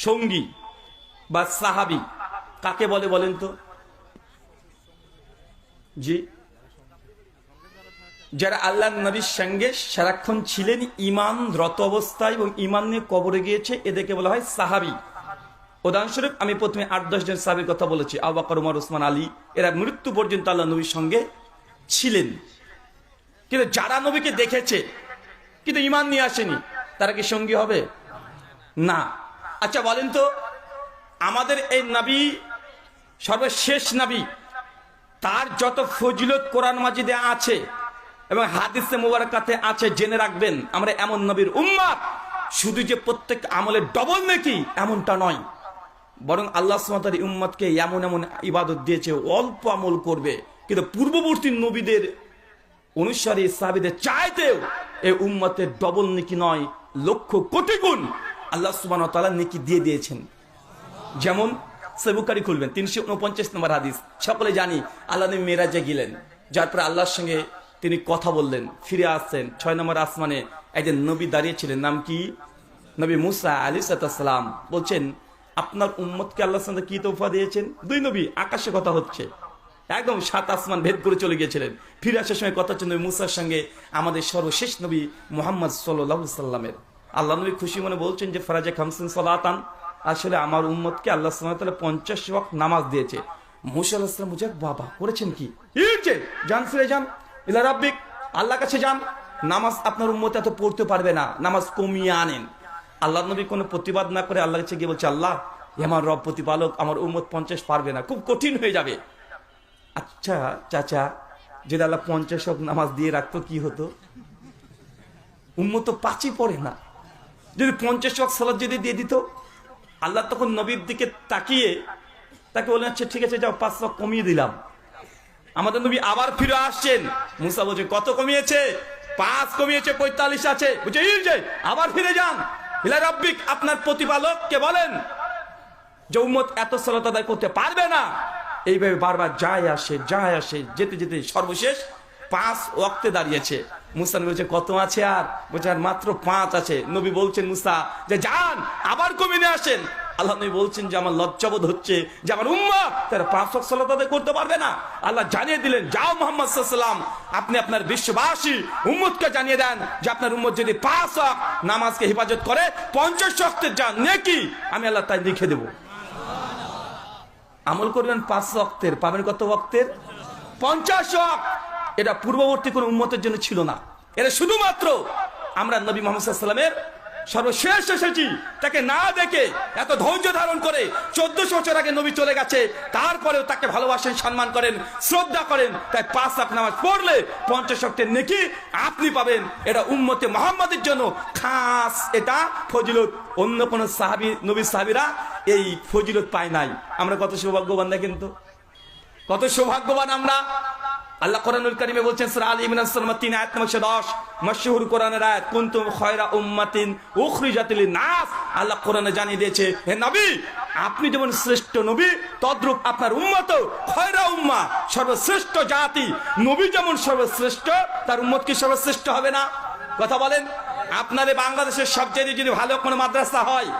সঙ্গী বা সাহাবী কাকে বলে বলেন তো? জি, যারা আল্লাহর নবীর সঙ্গে সারাক্ষণ ছিলেন ঈমানরত অবস্থায় এবং ঈমান নিয়ে কবরে গিয়েছে, এদেরকে বলা হয় সাহাবী। উদাহরণস্বরূপ আমি প্রথমে 8-10 জন সাহাবীর কথা বলেছি, আবু বকর, ওমর, ওসমান, আলী। এরা মৃত্যু পর্যন্ত আল্লাহ নবীর সঙ্গে ছিলেন, কিন্তু যারা নবীকে দেখেছে কিন্তু ঈমান নিয়ে আসেনি, তারা কি সঙ্গী হবে? না। আচ্ছা বলেন তো, আমাদের এই নবী সর্বশেষ নবী, তার যত ফজিলত কোরআন মাজিদে আছে এবং হাদিসে মুবারাকাতে আছে, জেনে রাখবেন আমরা এমন নবীর উম্মত, শুধু যে প্রত্যেক আমলের ডবল নাকি এমনটা নয়, বরং আল্লাহ সুবহানাহু ওয়া তাআলা উম্মতকে এমন এমন ইবাদত দিয়েছে, অল্প আমল করবে কিন্তু পূর্ববর্তী নবীদের অনুসারী সাহাবীদের চাইতেও এই উম্মতের ডবল নেকি নয়, লক্ষ কোটি গুণ আল্লাহ সুবহানাহু ওয়া তাআলা নেকি দিয়ে দিয়েছেন। যেমন সহিহ বুখারী খুলবেন, 349 নম্বর হাদিস। সকলে জানি আল্লাহ নবী মেরাজে গেলেন, যার পরে আল্লাহর সঙ্গে তিনি কথা বললেন, ফিরে আসছেন। 6 নম্বর আসমানে একজন নবী দাঁড়িয়ে ছিলেন, নাম কি? নবী মুসা আলাইহিস সালাম। বলছেন, আপনার উম্মতকে আল্লাহ সাল্লাল্লাহু কি তোফা দিয়েছেন? দুই নবী, আকাশে কথা হচ্ছে, একদম 7 আসমান ভেদ করে চলে গিয়েছিলেন। ফিরে আসার সময় কথা হচ্ছে নবী মুসার সঙ্গে আমাদের সর্বশেষ নবী মুহাম্মদ সাল্লাল্লাহু আলাইহি সাল্লামের। আল্লাহ নবী খুশি মনে বলছেন যে ফারাজে খামসিন সালাতান, আসলে আমার উম্মতকে আল্লাহ সুবহানাহু ওয়া তাআলা 50 ওয়াক্ত নামাজ দিয়েছে। মুসা আলাইহিস সালাম বুঝে, বাবা করেছেন কি? ইরজে, যান, ফিরে যান, ইলা রাব্বিক, আল্লাহর কাছে যান। নামাজ আপনার উম্মত এত পড়তে পারবে না, নামাজ কমিয়ে আনেন। আল্লাহ নবী কোনো প্রতিবাদ না করে আল্লাহর কাছে গিয়ে বলছে, আল্লাহ আমার রব প্রতিপালক, আমার উম্মত 50 পারবে না, খুব কঠিন হয়ে যাবে। আচ্ছা চাচা, যদি আল্লাহ 50 ওয়াক্ত নামাজ দিয়ে রাখতো কি হতো? উম্মত তো 5ই পড়ে না। যদি 50 ওয়াক্ত সালাত যদি দিয়ে দিত, আল্লাহ তখন নবীর দিকে তাকিয়ে তাকে বলেন, আচ্ছা ঠিক আছে যাও, 5 ওয়াক্ত কমিয়ে দিলাম। আমাদের নবী আবার ফিরে আসছেন। মুসা বলছে, কত কমিয়েছে? 5 কমিয়েছে, 45 আছে। বুঝে আবার ফিরে যান, ইলা রাব্বিক, আপনার প্রতিপালককে বলেন যে উম্মত এত সালাত আদায় করতে পারবে না। এইভাবে বারবার যায় আসে, যেতে যেতে সর্বশেষ 5 ওয়াক্তে দাঁড়িয়েছে। মুসা বলছে, কত আছে? আর বলছে, আর মাত্র 5 আছে। নবী বলছেন মুসা যে যান, আবার কমিয়ে আসেন। আল্লাহ নবী বলছেন যে আমার লজ্জাবোধ হচ্ছে যে আমার উম্মত তারা 5 ওয়াক্ত সালাত আদায় করতে পারবে না। আল্লাহ জানিয়ে দিলেন, যাও মুহাম্মদ সাল্লাল্লাহু আলাইহি ওয়াসাল্লাম, আপনি আপনার বিশ্ববাসী উম্মতকে জানিয়ে দেন যে আপনার উম্মত যদি 5 ওয়াক্ত নামাজকে হেফাজত করে, 50 ওয়াক্তের যা নেকি আমি আল্লাহ তাই লিখে দেব। আমল করবেন 5 ওয়াক্তের, পাবেন কত ওয়াক্তের? 50 ওয়াক্ত। এটা পূর্ববর্তী কোন উম্মতের জন্য ছিল না, এটা শুধুমাত্র আমরা নবী মুহাম্মদ সাল্লাল্লাহু আলাইহি ওয়াসাল্লামের সর্বশেষ এসেছি, তাকে না দেখে এত ধৈর্য ধারণ করে 1400 বছর আগে নবী চলে গেছে, তারপরেও তাকে ভালোবাসেন, সম্মান করেন, শ্রদ্ধা করেন। তাই 5 ওয়াক্ত নামাজ পড়লে 50 ওয়াক্তের নেকি আপনি পাবেন। এটা উম্মতে মুহাম্মাদের জন্য খাস, এটা ফজিলত। অন্য কোন সাহাবী, নবী সাহাবীরা এই ফজিলত পায় নাই। আমরা কত সৌভাগ্যবান দেখেন তো, কত সৌভাগ্যবান আমরা। আল্লাহ কোরআনুল কারীমে বলছেন, সূরা আলী ইমরান সূরা 3 আয়াত নম্বর 10, মাশহুর কোরআনের আয়াত, কুনতুম খায়রা উম্মাতিন উখরিজাত লিন-নাস। আল্লাহ কোরআনে জানিয়ে দিয়েছে, হে নবী, আপনি যেমন শ্রেষ্ঠ নবী, তদ্রূপ আপনার উম্মতও খায়রা উম্মাহ, সর্বশ্রেষ্ঠ জাতি। নবী যেমন সর্বশ্রেষ্ঠ, তার উম্মত কি সর্বশ্রেষ্ঠ হবে না? কথা বলেন। আপনাদের বাংলাদেশের সবচেয়ে যদি ভালো কোনো মাদ্রাসা হয়,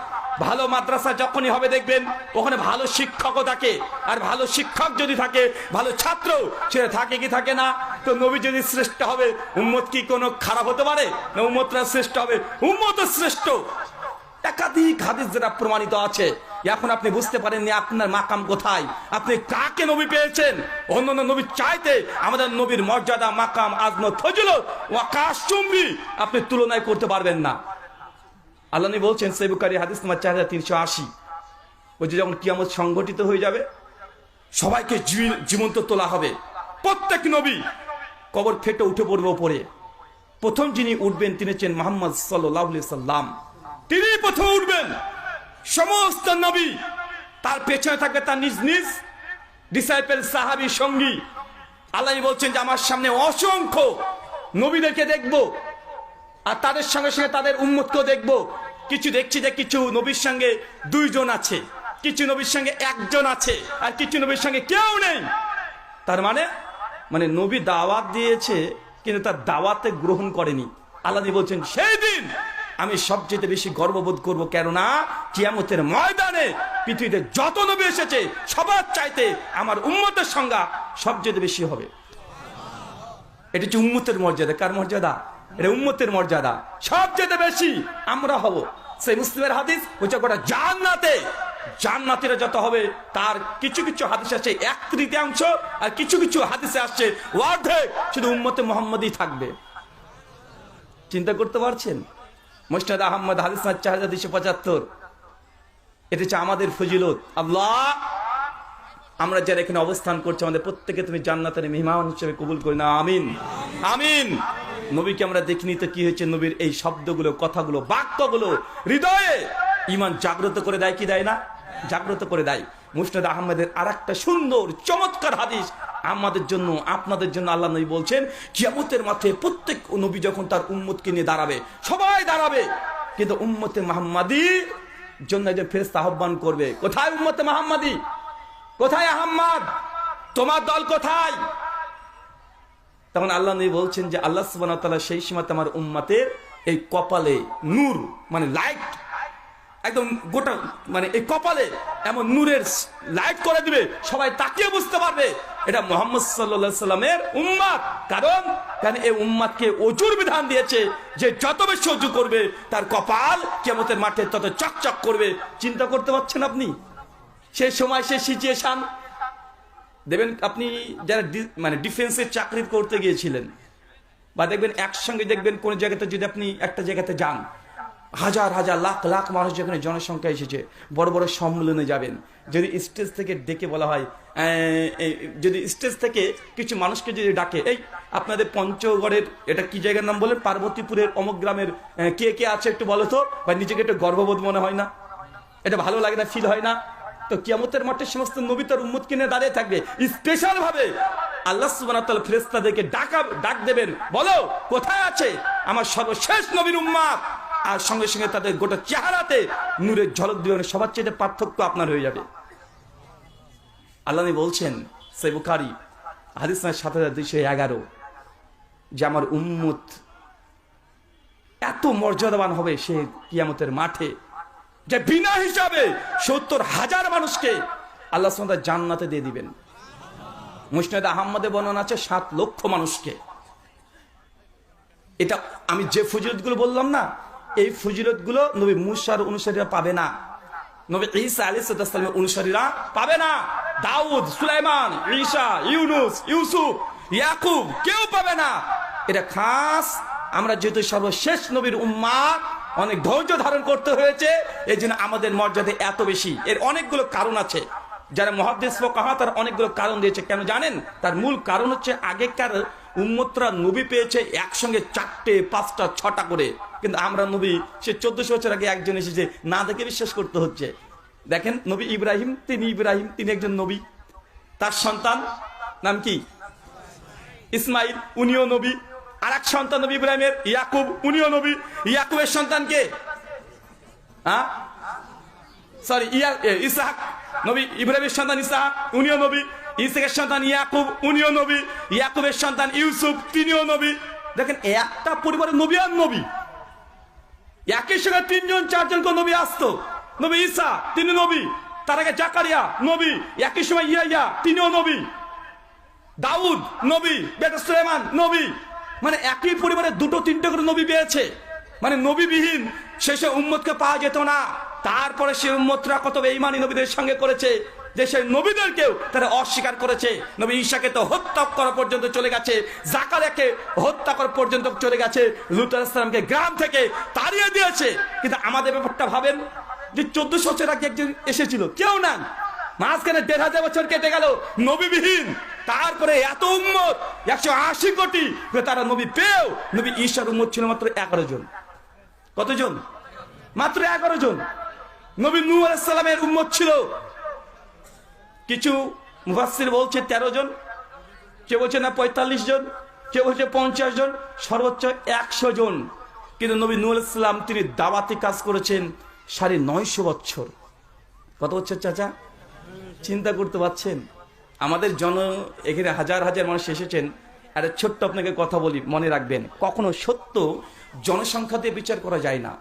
ভালো মাদ্রাসা যখনই হবে দেখবেন ওখানে ভালো শিক্ষকও থাকে, আর ভালো শিক্ষক যদি থাকে ভালো ছাত্র সেটা থাকে কি থাকে না? তো নবী যদি শ্রেষ্ঠ হবে, উম্মত কি কোনো খারাপ হতে পারে না? উম্মতরা শ্রেষ্ঠ হবে, উম্মত শ্রেষ্ঠ। একাধিক হাদিস যেটা প্রমাণিত আছে। এখন আপনি বুঝতে পারেননি আপনার মাকাম কোথায়, আপনি কাকে নবী পেয়েছেন। অন্যান্য নবীর চাইতে আমাদের নবীর মর্যাদা, মাকাম, আজমত, ফজিলত আকাশচুম্বী, আপনি তুলনায় করতে পারবেন না। আল্লাহ নবী বলছেন, সহিহ বুখারী হাদিস নম্বর 4380, বলছে যখন কিয়ামত সংগঠিত হয়ে যাবে, সবাইকে জীবন্ত তোলা হবে। প্রত্যেক নবী কবর ফেটে উঠে পড়বে উপরে। প্রথম যিনি উঠবেন তিনি হচ্ছেন মুহাম্মদ সাল্লাল্লাহু আলাইহি সাল্লাম। তিনি প্রথম উঠবেন। সমস্ত নবী তার পেছনে থাকবে তার নিজ নিজ ডিসাইপল, সাহাবী, সঙ্গী। আল্লাহ বলছেন যে আমার সামনে অসংখ্য নবীদেরকে দেখবো, আর তাদের সঙ্গে সঙ্গে তাদের উম্মতকেও দেখবো। কিছু দেখছি যে কিছু নবীর সঙ্গে 2 জন আছে, কিছু নবীর সঙ্গে 1 জন আছে, আর কিছু নবীর সঙ্গে কেউ নেই। তার মানে নবী দাওয়াত দিয়েছে কিন্তু তার দাওয়াতে গ্রহণ করেনি। আল্লাহ বলছেন সেই দিন আমি সবচেয়ে বেশি গর্ববোধ করব, কেননা কিয়ামতের ময়দানে পৃথিবীতে যত নবী এসেছে সবার চাইতে আমার উম্মতের সংখ্যা সবচেয়ে বেশি হবে। এটা হচ্ছে উম্মতের মর্যাদা। কার মর্যাদা? এটা উম্মতের মর্যাদা। সবচেয়ে বেশি আমরা হব। সেই মুসলিমের হাদিস হচ্ছে গোটা জান্নাতীরা যত হবে তার কিছু কিছু হাদিস আছে 1/3, আর কিছু কিছু হাদিসে আসছে অর্ধেক শুধু উম্মতে মুহাম্মদই থাকবে। চিন্তা করতে পারছেন? মুসনাদ আহমদ হাদিস 4275। এটা হচ্ছে আমাদের ফজিলত। আল্লাহ, আমরা যারা এখানে অবস্থান করছি আমাদের প্রত্যেকে তুমি জান্নাতের মেহমান হিসেবে কবুল করি না, আমিন আমিন। নবীকে আমরা দেখিনি তো কি হয়েছে? নবীর এই শব্দগুলো, কথাগুলো, বাক্যগুলো হৃদয়ে ঈমান জাগ্রত করে দেয় কি দেয় না? জাগ্রত করে দেয়। মুসনাদ আহমদের আরেকটা সুন্দর চমৎকার হাদিস আমাদের জন্য, আপনাদের জন্য আল্লাহ নবী বলছেন, কিয়ামতের মাঠে প্রত্যেক নবী যখন তার উম্মতকে নিয়ে দাঁড়াবে, সবাই দাঁড়াবে, কিন্তু উম্মতে মুহাম্মাদি জন্য একজন ফেরেশতা আহ্বান করবে, কোথায় উম্মতে মুহাম্মাদি? কোথায় আহম্মদ? তোমার দল কোথায়? তখন আল্লাহ নবী বলছেন যে আল্লাহ সুবহানাহু ওয়া তাআলা সেই সীমাতে আমার উম্মতের এই কপালে নূর, মানে লাইট, একদম গোটা, মানে এই কপালে এমন নূরের লাইট করে দিবে, সবাই তাকিয়ে বুঝতে পারবে এটা মুহাম্মদ সাল্লাল্লাহু আলাইহি সাল্লামের উম্মত। কারণ এই উম্মতকে ওযুর বিধান দিয়েছে যে যত বেশি ওযু করবে তার কপাল কিয়ামতের মাঠে তত চকচক করবে। চিন্তা করতে পারছেন আপনি? সেই সময় সেই সিচুয়েশন দেখবেন আপনি যারা মানে ডিফেন্সের চাকরি করতে গিয়েছিলেন, বা দেখবেন একসঙ্গে দেখবেন কোন জায়গাতে যদি আপনি একটা জায়গাতে যান, হাজার হাজার লাখ লাখ মানুষ যেখানে জনসংখ্যা এসেছে, বড় বড় সম্মেলনে যাবেন, যদি স্টেজ থেকে ডেকে বলা হয়, যদি স্টেজ থেকে কিছু মানুষকে যদি ডাকে, এই আপনাদের পঞ্চগড়ের এটা কি জায়গার নাম বলেন, পার্বতীপুরের অমুক গ্রামের কে কে আছে একটু বলো তো, বা নিজেকে একটু গর্ববোধ মনে হয় না? এটা ভালো লাগে না? ফিল হয় না? তো কিয়ামতের মাঠে সমস্ত নবী তার উম্মতকে নিয়ে দাঁড়িয়ে থাকবে, স্পেশাল ভাবে আল্লাহ সুবহানাহু ওয়া তাআলা ফেরেশতাদেরকে ডাক দেবেন, বলো কোথায় আছে আমার সর্বশেষ নবীর উম্মত, আর সঙ্গে সঙ্গে তাদের গোটা চেহারাতে নূরের ঝলক দিবে, সবার চেয়ে পার্থক্য আপনার হয়ে যাবে। আল্লাহ নবী বলছেন সহিহ বুখারী হাদিস 7211 যে আমার উম্মত এত মর্যাদাবান হবে সে কিয়ামতের মাঠে যে বিনা হিসাবে 70,000 মানুষকে আল্লাহ সুবহানাহু ওয়া তাআলা জান্নাতে দিয়ে দিবেন। মুসনাদ আহমদে বর্ণনা আছে 7 লক্ষ মানুষকে। এটা আমি যে ফজিলতগুলো বললাম না, এই ফজিলতগুলো নবী মুসার অনুসারীরা পাবে না, নবী ঈসা আলাইহিস সালামের অনুসারীরা পাবে না, দাউদ, সুলাইমান, ঈসা, ইউনুস, ইউসুফ, ইয়াকুব কেউ পাবে না। এটা খাস আমরা যেহেতু সর্বশেষ নবীর উম্মত, অনেক ধৈর্য ধারণ করতে হয়েছে, এই জন্য আমাদের মর্যাদা এত বেশি। এর অনেকগুলো কারণ আছে, যারা মুহাদ্দিস ফুকাহা তার অনেকগুলো কারণ দিয়েছে। কেন জানেন? তার মূল কারণ হচ্ছে আগেকার উম্মতরা নবী পেয়েছে একসঙ্গে 4টে 5টা 6টা করে, কিন্তু আমরা নবী সে 1400 বছর আগে একজন এসেছে, না দেখে বিশ্বাস করতে হচ্ছে। দেখেন নবী ইব্রাহিম, তিনি একজন নবী, তার সন্তান নাম কি? ইসমাইল, উনিও নবী। আর এক সন্তান নবী ইব্রাহিমের ইয়াকুব, উনিও নবী। ইয়াকুবের সন্তান কে? ইসহাক, নবী ইব্রাহিমের সন্তান ইসহাক, উনিও নবী। ইসহাকের সন্তান ইয়াকুব, উনিও নবী। ইয়াকুবের সন্তান ইউসুফ, তিনিও নবী। দেখেন একটা পরিবারের নবী আর নবী, একই সঙ্গে 3জন 4জন করে নবী আসতো। নবী ঈসা তিনি নবী, তার আগে জাকারিয়া নবী, একই সময় ইয়াহইয়া তিনিও নবী, দাউদ নবী, বেটা সুলাইমান নবী। মানে একই পরিবারে 2-3টে করে নবী পেয়েছে। মানে নবীবিহীন শেষে উম্মতকে পাওয়া যেত না। তারপরে সে উম্মতরা কত বেঈমানি নবীদের সঙ্গে করেছে যে সেই নবীদেরকেও তারা অস্বীকার করেছে। নবী ঈসাকে তো হত্যা করা পর্যন্ত চলে গেছে, জাকারিয়াকে হত্যা করা পর্যন্ত চলে গেছে, লূত আলাইহিস সালামকে গ্রাম থেকে তাড়িয়ে দিয়েছে। কিন্তু আমাদের ব্যাপারটা ভাবেন যে 1400 বছর আগে একজন এসেছিল, কেউ না, মাঝখানে 1500 বছর কেটে গেল নবীবিহীন। তারপরে এত উম্মত 180 কোটি, তারা নবী পেয়েও নবী ঈসার উম্মত ছিল মাত্র 11 জন। কতজন? মাত্র 11 জন। নবী নূহ আলাইহিস সালামের উম্মত ছিল কিছু মুফাসসির বলছে 13 জন, কেউ বলছে না 45 জন, কেউ বলছে 50 জন, সর্বোচ্চ 100 জন। কিন্তু নবী নূহ আলাইহিস সালাম তিনি দাওয়াতি কাজ করেছেন 950 বছর। কত বছর চাচা? চিন্তা করতে পারছেন? আমাদের এখানে হাজার হাজার মানুষ এসেছেন, একটা ছোট্ট আপনাকে কথা বলি, মনে রাখবেন, কখনো সত্য জনসংখ্যা দিয়ে বিচার করা যায় না।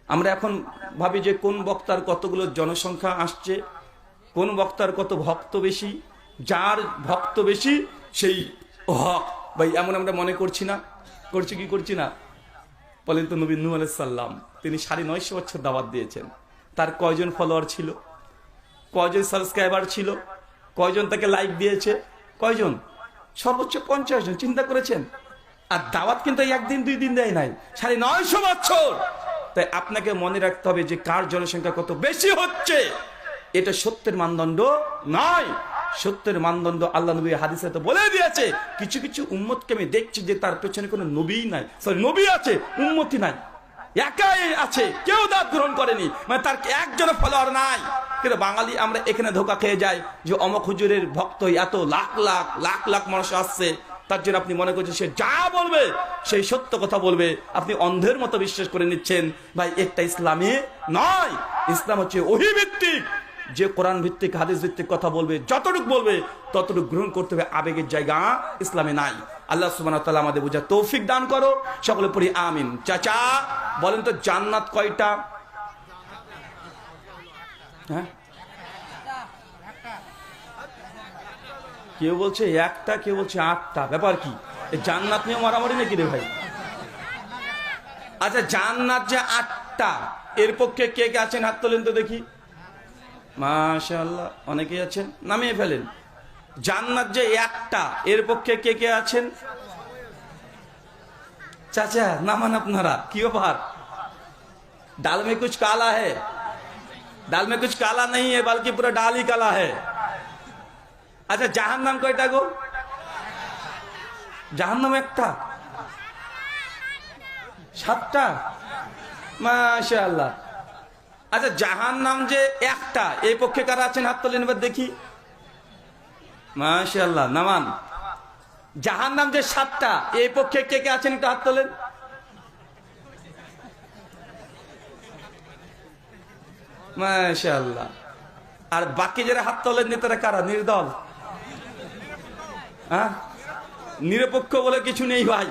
আমরা এখন ভাবি যে কোন বক্তার কতগুলো জনসংখ্যা আসছে, কোন বক্তার কত ভক্ত বেশি, যার ভক্ত বেশি সেই হক। ভাই এমন আমরা মনে করছি না? করছি কি করছি না? বলেন তো। নবী নূহ আলাইহিস সালাম তিনি 950 বছর দাওয়াত দিয়েছেন। তার কয়জন ফলোয়ার ছিল, কয়জন সাবস্ক্রাইবার ছিল, কয়জন তাকে লাইক দিয়েছে, কয়জন? সর্বোচ্চ 50 জন। চিন্তা করেছেন? আর দাওয়াত কিন্তু একদিন দুই দিন দেয় নাই, 950 বছর। তাই আপনাকে মনে রাখতে হবে যে কার জনসংখ্যা কত বেশি হচ্ছে, এটা সত্যের মানদণ্ড নয়। সত্যের মানদণ্ড আল্লাহ নবী হাদিসে তো বলে দিয়েছে। কিছু কিছু উম্মতকে আমি দেখছি যে তার পেছনে কোনো নবী নাই, সরি নবী আছে, উম্মতি নাই, একাই আছে, কেউ দাঁত গ্রহণ করেনি, মানে তার একজন ফলোয়ার নাই। কিন্তু বাঙালি আমরা এখানে ধোকা খেয়ে যাই যে অমক হুজুরের ভক্ত এত লাখ লাখ লাখ লাখ মানুষ আসছে, তার জন্য আপনি মনে করছেন সে যা বলবে সেই সত্য কথা বলবে, আপনি অন্ধের মতো বিশ্বাস করে নিচ্ছেন। ভাই একটা ইসলামে নয়। ইসলাম হচ্ছে ওহী ভিত্তিক। যে কোরআন ভিত্তিক হাদিস ভিত্তিক কথা বলবে, যতটুকু বলবে ততটুকু গ্রহণ করতে হবে। আবেগের জায়গা ইসলামে নাই। আল্লাহ সুবহানাহু ওয়া তাআলা আমাদের বোঝার তৌফিক দান করো। সকলে পড়ি আমিন। চাচা বলেন তো জান্নাত কয়টা? হ্যাঁ, কেউ বলছে একটা, কেউ বলছে 8টা। ব্যাপার কি? জান্নাত নিয়ে মারামারি নাকি রে ভাই? আচ্ছা জান্নাত যে 8টা, এর পক্ষে কে কে আছেন হাত তোলেন তো দেখি। মাশাআল্লাহ, অনেকেই আছেন, নামিয়ে ফেলেন। জান্নাত যে একটা, এর পক্ষে কে কে আছেন? চাচা নামান আপনারা। কি ব্যাপার? ডাল में कुछ काला है, ডাল में कुछ काला नहीं है बल्कि पूरा डाल ही काला है। আচ্ছা জাহান্নাম কয়টা গো? জাহান্নাম একটা, 7টা। মাশাআল্লাহ। আচ্ছা জাহান্নাম যে একটা, এই পক্ষে কারা আছেন হাত তোলেন এবার দেখি। মাশাআল্লাহ, নামান। জাহান্নাম যে 7টা, এই পক্ষে কে কে আছেন একটু হাত তোলেন। মাশাআল্লাহ। আর বাকি যারা হাত তোলেন তারা কারা? নির্দল, হ্যাঁ, নিরপেক্ষ বলে কিছু নেই ভাই।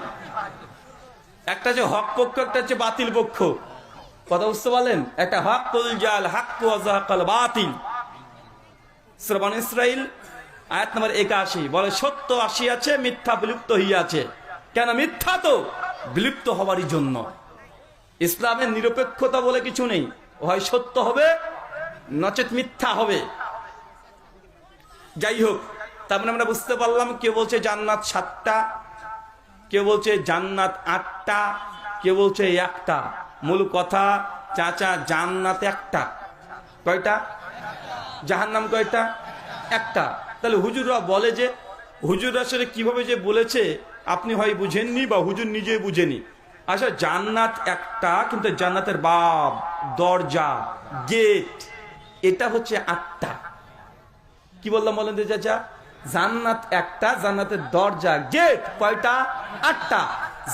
একটা যে হক পক্ষ, একটা হচ্ছে বাতিল পক্ষ। কথা বুঝতে পারলেন? একটা হাক্কুল জাল হাক্কু ওয়া যাহাকাল বাতিল। সূরা বনী ইসরাঈল আয়াত নম্বর 81 বলে সত্য আসিয়াছে, মিথ্যা বিলুপ্ত হইয়াছে। কেন? মিথ্যা তো বিলুপ্ত হওয়ারই জন্য। ইসলামের নিরপেক্ষতা বলে কিছু নেই, হয় সত্য হবে নচেত মিথ্যা হবে। যাই হোক, তারপরে আমরা বুঝতে পারলাম কেউ বলছে জান্নাত 7টা, কেউ বলছে জান্নাত 8টা, কেউ বলছে একটা। মূল কথা চাচা, জান্নাত একটা। কয়টা? জাহান্নাম কয়টা? একটা। তাহলে হুজুররা বলে যে, হুজুররা আসলে কিভাবে যে বলেছে আপনি হয় বুঝেননি বা হুজুর নিজে বুঝেনি। আচ্ছা জান্নাত একটা, কিন্তু জান্নাতের বাব, দরজা, গেট এটা হচ্ছে 8টা। কি বললাম বলেন তো চাচা? জান্নাত একটা, জান্নাতের দরজা গেট কয়টা? 8টা।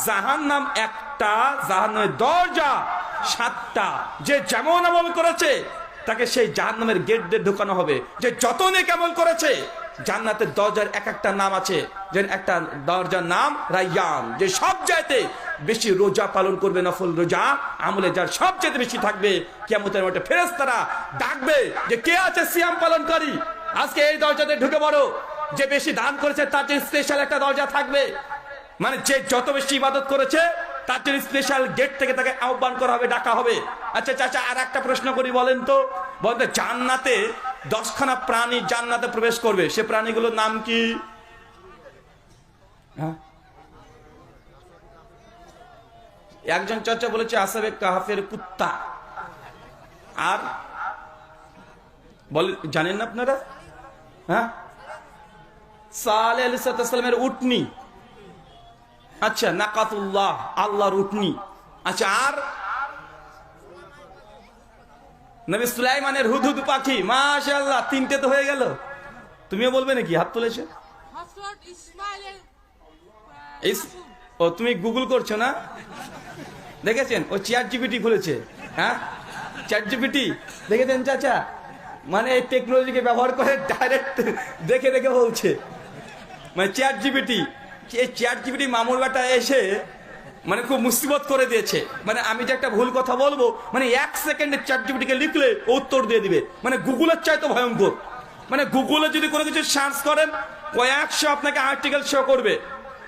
জাহান্নাম একটা, জাহান্নামের দরজা 7টা। যে যেমন আমল করেছে তাকে সেই জাহান্নামের গেট দিয়ে ঢোকানো হবে। যে যত নেক আমল করেছে, জান্নাতের দরজার এক একটা নাম আছে। যে একটা দরজার নাম রায়্যান, যে সব চাইতে বেশি রোজা পালন করবে, নফল রোজা আমলে যার সবচেয়ে বেশি থাকবে, কিয়ামতের মাঠে ফেরেশতারা ডাকবে যে কে আছে সিয়াম পালনকারী, আজকে এই দরজাতে ঢুকে পড়ো। যে বেশি দান করেছে তার জন্য স্পেশাল একটা দরজা থাকবে। মানে যে যত বেশি ইবাদত করেছে তার জন্য স্পেশাল গেট থেকে তাকে আহ্বান করা হবে, ডাকা হবে। আচ্ছা চাচা আর একটা প্রশ্ন করি, বলেন তো জান্নাতে 10খানা প্রাণী জান্নাতে প্রবেশ করবে, সে প্রাণীগুলোর নাম কি? হ্যাঁ, একজন চাচা বলেছে আসহাবে কাহাফের কুত্তা। আর বলে জানেন না আপনারা? হ্যাঁ, সালেহ আলাইহিস সালামের উটনি। আচ্ছা নাকাতুল্লাহ, আল্লাহর উটনি। আচ্ছা আর নবী সুলাইমানের হুদহুদ পাখি। মাশাআল্লাহ, 3টে তো হয়ে গেল। তুমিও বলবে নাকি? হাত তুলেছে। ও তুমি গুগল করছো না? দেখেছেন ও চ্যাট জিপিটি খুলেছে। হ্যাঁ, চ্যাট জিপিটি দেখেছেন চাচা? মানে এই টেকনোলজিকে ব্যবহার করে ডাইরেক্ট দেখে দেখে বলছে। মানে চ্যাট জিপিটি এই চ্যাট জিপিটি মামুর বেটা এসে মানে খুব মুসিবত করে দিয়েছে। মানে আমি যে একটা ভুল কথা বলবো, মানে 1 সেকেন্ডে চ্যাট জিপিটিকে লিখলে ও উত্তর দিয়ে দিবে, মানে গুগলের চাইতে ভয়ঙ্কর। মানে গুগলে যদি কোনো কিছু সার্চ করেন কয়েকশো আপনাকে আর্টিকেল শো করবে,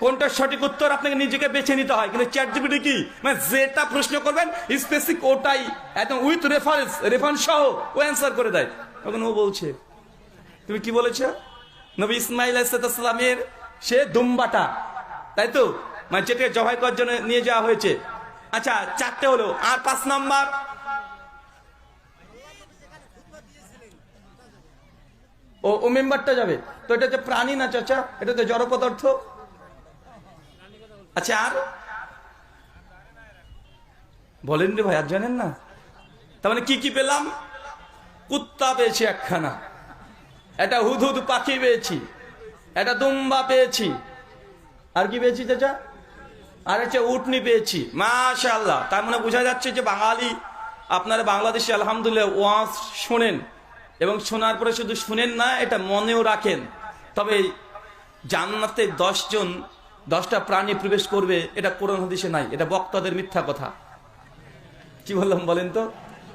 কোনটা সঠিক উত্তর আপনাকে নিজেকে বেছে নিতে হয়। কিন্তু চ্যাট জিপিটি কি, মানে যেটা প্রশ্ন করবেন স্পেসিফিক ওটাই একদম উইথ রেফারেন্স সহ ও অ্যান্সার করে দেয়। তখন ও বলছে তুমি কি বলেছো, নবী ইসমাইল আলাইহিস সালামের সে দুম্বাটা, তাই তো, মানে যেটা জবাই করার জন্য নিয়ে যাওয়া হয়েছে। আচ্ছা 4টে হলো, আর 5 নাম্বার ও মেম্বারটা যাবে। তো এটা তো প্রাণী না চাচা, এটা তো জড় পদার্থ। আচ্ছা আর বলেন রে ভাই, আর জানেন না? তার মানে কি কি পেলাম? কুত্তা পেয়েছি একখানা, এটা হুদহুদ পাখি পেয়েছি, এটা দুম্বা পেয়েছি, আর কি পেয়েছি চাচা? আর হচ্ছে উটনি পেয়েছি। মাশাআল্লাহ। তার মানে বোঝা যাচ্ছে যে বাঙালি, আপনারা বাংলাদেশে আলহামদুলিল্লাহ ওয়াজ শোনেন, এবং শোনার পরে শুধু শুনেন না, এটা মনেও রাখেন। তবে জান্নাতে 10টা প্রাণী প্রবেশ করবে, এটা কোরআন হাদিসে নাই, এটা বক্তাদের মিথ্যা কথা। কি বললাম বলেন তো?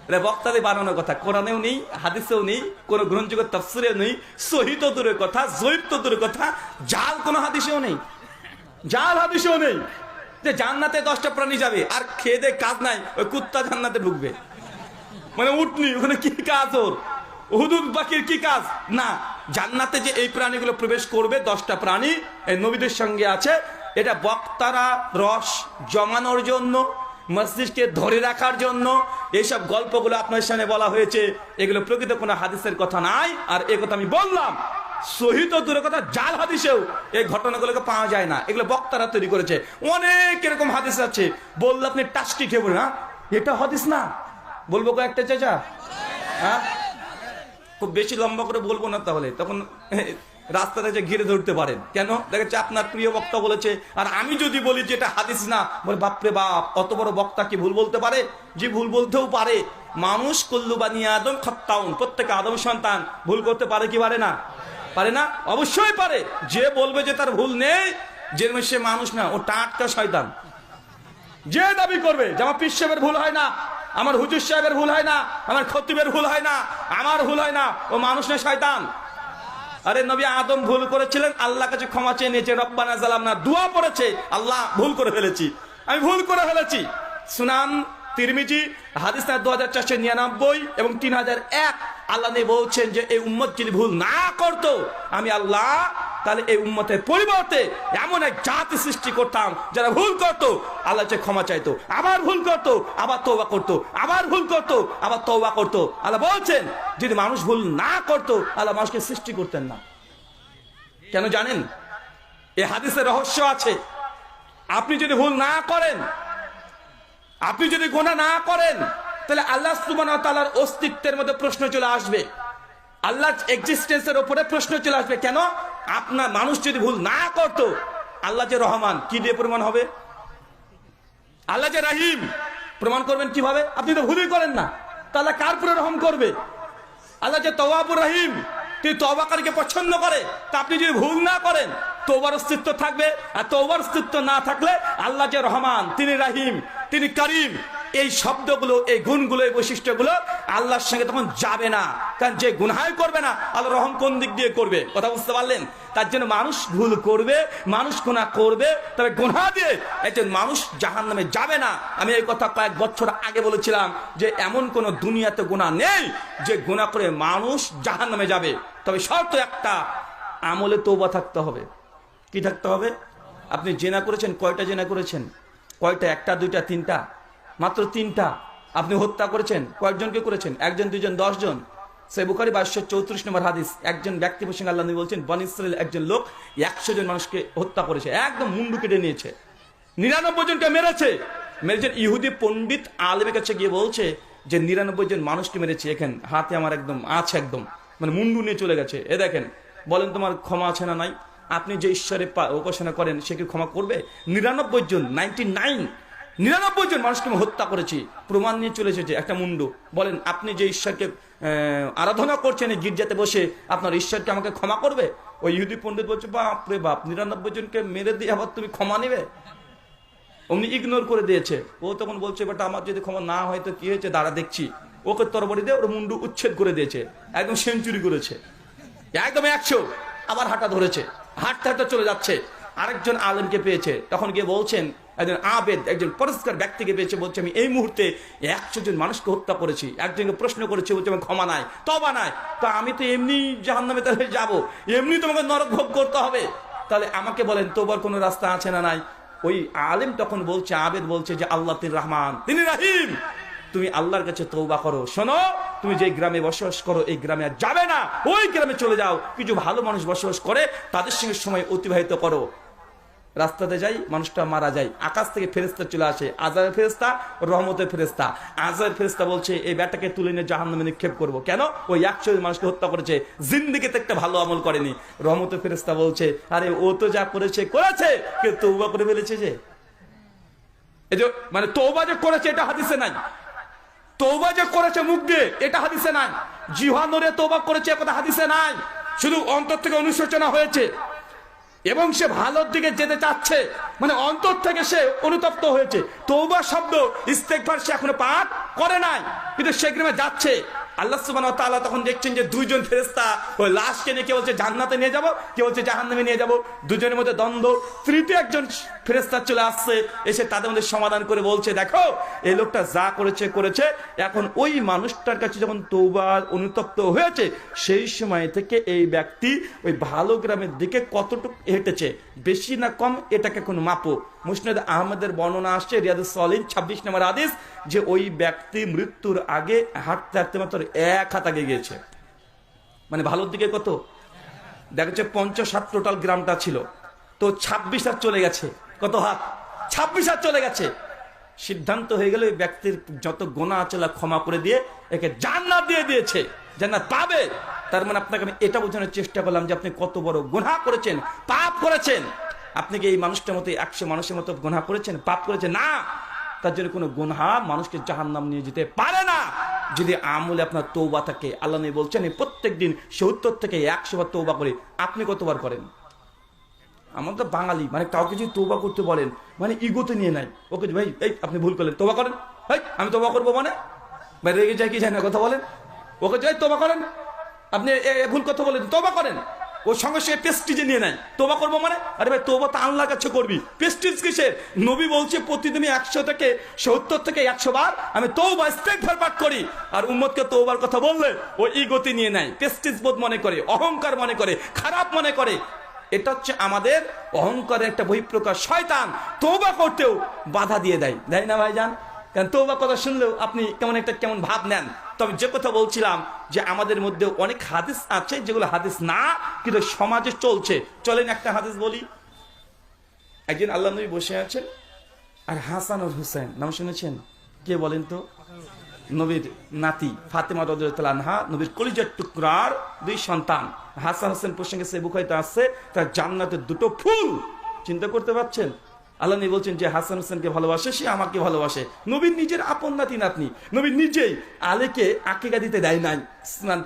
এটা বক্তাদের বানানো কথা, কোরআনেও নেই, হাদিসেও নেই, কোন গ্রহণযোগ্য তাফসিরেও নেই, সহিহ তো দূরের কথা, জয়ীফ তো দূরের কথা, জাল কোন হাদিসেও নেই, জাল হাদিসেও নেই যে জান্নাতে 10টা প্রাণী যাবে আর খেয়ে দে কাজ নাই ওই কুত্তা জান্নাতে ঢুকবে। মানে উটনি ওখানে কি কাজ, ওর হুদুদ পাখির কি কাজ? না, জান্নাতে যে এই প্রাণীগুলো প্রবেশ করবে 10টা প্রাণী এই নবীদের সঙ্গে আছে, এটা বক্তারা রস জমানোর জন্য, মসজিদকে ধরে রাখার জন্য এইসব গল্পগুলো আপনার সামনে বলা হয়েছে। এগুলো প্রকৃত কোনো হাদিসের কথা নাই। আর এই কথা আমি বললাম, সহিহ তো দূরের কথা, জাল হাদিসেও এই ঘটনাগুলোকে পাওয়া যায় না, এগুলো বক্তারা তৈরি করেছে। অনেক এরকম হাদিস আছে, বললে আপনি টাস্টি খেয়ে না, এটা হাদিস না। বলবো কয়েকটা চাচা? হ্যাঁ, খুব বেশি লম্বা করে বলবো না, তাহলে তখন রাস্তাতে যে ঘিরে ধরতে পারেন। কেন? দেখেছে আপনার প্রিয় বক্তা বলেছে, আর আমি যদি বলি যে এটা হাদিস না, বলে বাপরে বাপ, অত বড় বক্তা কি ভুল বলতে পারে? যে ভুল বলতেও পারে। মানুষ কুল্লু বানি আদম খাত্তাউন, প্রত্যেক আদম সন্তান ভুল করতে পারে কি পারে না? পারে না? অবশ্যই পারে। যে বলবে যে তার ভুল নেই, যে সে মানুষ না, ও টাটকা শয়তান। যে দাবি করবে যে আমার পীর সাহেবের ভুল হয় না, আমার হুজুর সাহেবের ভুল হয় না, আমার খতিবের ভুল হয় না, আমার ভুল হয় না, ও মানুষ না, শয়তান। আরে নবী আদম ভুল করেছিলেন, আল্লাহ কাছে ক্ষমা চেয়ে নিয়েছে, রব্বানা জালামনা দোয়া পড়েছে, আল্লাহ ভুল করে ফেলেছি, আমি ভুল করে ফেলেছি। সুনান তিরমিজি হাদিস 2499 এবং 3001, আল্লাহ নবী বলছেন যে এই উম্মত যদি ভুল না করতো, আমি আল্লাহ তাহলে এই উম্মতের পরিবর্তে এমন এক জাতি সৃষ্টি করতাম যারা ভুল করতো, আল্লাহ যে ক্ষমা চাইতো, আবার ভুল করতো, আবার তওবা করতো, আবার ভুল করতো, আবার তওবা করতো। আল্লাহ বলছেন যদি মানুষ ভুল না করতো, আল্লাহ মানুষকে সৃষ্টি করতেন না। কেন জানেন? এই হাদিসের রহস্য আছে। আপনি যদি ভুল না করেন, আপনি যদি গুনাহ না করেন, তাহলে আল্লাহ সুবহানাহু ওয়া তাআলার অস্তিত্বের মধ্যে প্রশ্ন চলে আসবে, আল্লাহ এক্সিস্টেন্সের উপরে প্রশ্ন চলে আসবে। কেন? আপনার মানুষ যদি ভুল না করতো, আল্লাহ যে রহমান কি দিয়ে প্রমাণ হবে? আল্লাহ যে রহিম প্রমাণ করবেন কিভাবে? আপনি তো ভুলই করেন না, তাহলে কার উপরে রহম করবে? আল্লাহ যে তওয়াবুর রহিম, তিনি তওবাকারীকে পছন্দ করে। তা আপনি যদি ভুল না করেন, তওবার অস্তিত্ব থাকবে। আর তওবার অস্তিত্ব না থাকলে আল্লাহ যে রহমান, তিনি রাহিম, তিনি করিম, এই শব্দগুলো, এই গুণগুলো, এই বৈশিষ্ট্যগুলো আল্লাহর সঙ্গে তখন যাবে না। কারণ যে গুনাহ করবে না, আল্লাহ রহম কোন দিক দিয়ে করবে? কথা বুঝতে পারলেন? তার জন্য মানুষ ভুল করবে, মানুষ গুনাহ করবে, তবে গুনাহ দিয়ে একজন মানুষ জাহান্নামে যাবে না। আমি এই কথা কয়েক বছর আগে বলেছিলাম যে এমন কোন দুনিয়াতে গুনাহ নেই যে গুনাহ করে মানুষ জাহান্নামে যাবে। তবে শর্ত একটা, আমলে তওবা থাকতে হবে। কি থাকতে হবে? আপনি জেনা করেছেন, কয়টা জেনা করেছেন? কয়টা? 1টা 2টা 3টা? মাত্র 3টা। আপনি হত্যা করেছেন, কয়েকজনকে করেছেন? 1 জন 2 জন 10 জন। সহিহ বুখারী 2234 নম্বর হাদিস, একজন ব্যক্তি প্রসঙ্গে আল্লাহ নবী বলছেন, বনী ইসরাইল একজন লোক 100 জন মানুষকে হত্যা করেছে, একদম মুন্ডু কেটে নিয়েছে, 99 জনকে মেরেছে। ইহুদি পণ্ডিত আলেমের কাছে গিয়ে বলছে যে 99 জন মানুষকে মেরেছে, এখানে হাতে আমার একদম আছে, একদম মানে মুন্ডু নিয়ে চলে গেছে। এ দেখেন, বলেন তোমার ক্ষমা আছে না নাই? আপনি যে ঈশ্বরে উপাসনা করেন সে কি ক্ষমা করবে? 99 জন, 99 99 জন মানুষকে আমি হত্যা করেছি, প্রমাণ নিয়ে চলে এসেছে একটা মুন্ডু। বলেন আপনি যে ঈশ্বরকে আরাধনা করছেন এই গির্জাতে বসে, আপনার ঈশ্বরকে আমাকে ক্ষমা করবে? ওই ইহুদি পণ্ডিত বলছে বাপ রে বাপ, 99 জনকে মেরে দিয়ে আবার তুমি ক্ষমা নেবে? অমনি ইগনোর করে দিয়েছে। ও তখন বলছে বেটা আমার যদি ক্ষমা না হয় তো কি হয়েছে, দাঁড়া দেখছি। ওকে তরবারি দিয়ে ওর মুন্ডু উচ্ছেদ করে দিয়েছে, একদম সেঞ্চুরি করেছে, একদম 100। আবার হাঁটা ধরেছে, হাঁটতে হাঁটতে চলে যাচ্ছে। আরেকজন আলেমকে পেয়েছে, তখন গিয়ে বলছেন, একজন আবেদ, একজন পরিষ্কার ব্যক্তিকে পেয়েছে, বলছে আমি এই মুহূর্তে 100 জন মানুষকে হত্যা করেছি। একজনকে প্রশ্ন করেছে, বলছে আমার ক্ষমা নাই, তবা নাই, তো আমি তো এমনি জাহান্নামে তাহলে যাবো, এমনি তোমাকে নরক ভোগ করতে হবে, তাহলে আমাকে বলেন তোবার কোনো রাস্তা আছে না নাই? ওই আলেম তখন বলছে, আবেদ বলছে যে আল্লাহ তিনি রহমান, তিনি রাহিম, তুমি আল্লাহর কাছে তওবা করো। শোনো, তুমি যে গ্রামে বসবাস করো এই গ্রামে আর যাবে না, ওই গ্রামে চলে যাও, কিছু ভালো মানুষ বসবাস করে, তাদের সঙ্গে সময় অতিবাহিত করো। রাস্তাতে যাই, মানুষটা মারা যায়, আকাশ থেকে ফেরেশতা চলে আসে, আযাবের ফেরেশতা, রহমতের ফেরেশতা। আযাবের ফেরেশতা বলছে এই ব্যাটাকে তুলে নিয়ে জাহান্নামে নিক্ষেপ করবো। কেন? ওই 100 মানুষকে হত্যা করেছে, জিন্দেগিতে একটা ভালো আমল করেনি। রহমতের ফেরেশতা বলছে আরে ও তো যা করেছে করেছে, কিন্তু তওবা করে ফেলেছে যে, এই যে মানে তওবা যে করেছে এটা হাদিসে নাই, তওবা যে করেছে মুখ দিয়ে এটা হাদিসে নাই, জিহানরে তওবা করেছে কথা হাদিসে নাই, শুধু অন্তর থেকে অনুশোচনা হয়েছে এবং সে ভালোর দিকে যেতে চাচ্ছে, মানে অন্তর থেকে সে অনুতপ্ত হয়েছে। তওবা শব্দ ইস্তেগফার সে এখনো পাঠ করে নাই, কিন্তু সে গ্রামে যাচ্ছে। আল্লাহ সুবহানাহু ওয়া তাআলা তখন দেখছেন যে 2 জন ফেরেশতা ওই লাশকে নিয়ে, কে বলছে জান্নাতে নিয়ে যাব, কে বলছে জাহান্নামে নিয়ে যাব, দুজনের মধ্যে দ্বন্দ্ব। তৃতীয় একজন ফেরেশতা চলে আসছে, এসে তাদের মধ্যে সমাধান করে বলছে দেখো এই লোকটা যা করেছে করেছে, এখন ওই মানুষটার কাছে যখন তওবার অনুতপ্ত হয়েছে সেই সময় থেকে এই ব্যক্তি ওই ভালো গ্রামের দিকে কতটুকু হেঁটেছে, বেশি না কম, এটাকে কোনো মাপো। মুসনাদ আহমদের বর্ণনা আসছে রিয়াদুস সালিহিন 26 নম্বর হাদিস, যে ওই ব্যক্তি মৃত্যুর আগে হাঁটতে হাঁটতে মাত্র 1 হাত আগে গিয়েছে। মানে ভালোর দিকে কত দেখা যাচ্ছে, 50 হাত টোটাল গ্রামটা ছিল, তো 26 হাত চলে গেছে। কত হাত? 26 হাত চলে গেছে। সিদ্ধান্ত হয়ে গেল এই ব্যক্তির যত গুনাহ আছে ক্ষমা করে দিয়ে একে জান্নাত দিয়ে দিয়েছে, জান্নাত পাবে। তার মানে আপনাকে আমি এটা বোঝানোর চেষ্টা করলাম যে আপনি কত বড় গুনাহ করেছেন, পাপ করেছেন। আপনি কি এই মানুষটার মতো 100 মানুষের মতো গুনাহ করেছেন, পাপ করেছেন? না, তার জন্য কোনো গুনাহ মানুষকে জাহান্নাম নিয়ে যেতে পারে না, যদি আমলে আপনার তওবা থাকে। আল্লাহ নবী বলছেন প্রত্যেক দিন 70 থেকে 100 বার তওবা করে। আপনি কতবার করেন? আমরা তো বাঙালি, মানে কাউকে যদি তওবা করতে বলেন মানে ইগোতে নিয়ে নাই, ওকে ভাই এই আপনি ভুল করলেন, তওবা করেন, ভাই আমি তওবা করবো মানে, ভাই রেগে যায় কি যায় না কথা বলেন, ওকে যাই তওবা করেন, আপনি ভুল কথা বলেন তওবা করেন, ও সঙ্গে সঙ্গে প্রেস্টিজে নিয়ে নেয়, তওবা করবো মানে, আরে ভাই তওবা তো আল্লাহর কাছে করবি, প্রেস্টিজ কিসের? নবী বলছে প্রতিদিন 100 থেকে 70 থেকে 100 বার আমি তওবা ইস্তেগফার পাঠ করি। আর উম্মতকে তওবার কথা বললে ও ইগোতে নিয়ে নেয়, প্রেস্টিজ বোধ মনে করে, অহংকার মনে করে, খারাপ মনে করে। এটা হচ্ছে আমাদের অহংকারের একটা বহিঃপ্রকাশ। শয়তান তওবা করতেও বাধা দিয়ে দেয়, দেয় না ভাইজান? কারণ তওবা কথা শুনলেও আপনি কেমন ভাব নেন। তবে যে কথা বলছিলাম যে আমাদের মধ্যে অনেক হাদিস আছে যেগুলো হাদিস না, কিন্তু সমাজে চলছে। চলেন একটা হাদিস বলি। একদিন আল্লাহ নবী বসে আছেন, আর হাসান আর হুসেন নাম শুনেছেন? কে বলেন তো? নবীর নাতি ফাতেমা রাদিয়াল্লাহু আনহা, নবীর কলিজার টুকরার 2 সন্তান। হাসান হোসেন প্রসঙ্গে সে বুখারীতে আছে তার জান্নাতের 2টো ফুল। চিন্তা করতে পারছেন? আল্লাহ নবী বলছেন যে হাসান হোসেনকে ভালোবাসে, সে আমাকে ভালোবাসে। নবীর নিজের আপন নাতি নাতনি, নবী নিজেই আলীকে আকিকা দিতে দেয় নাই।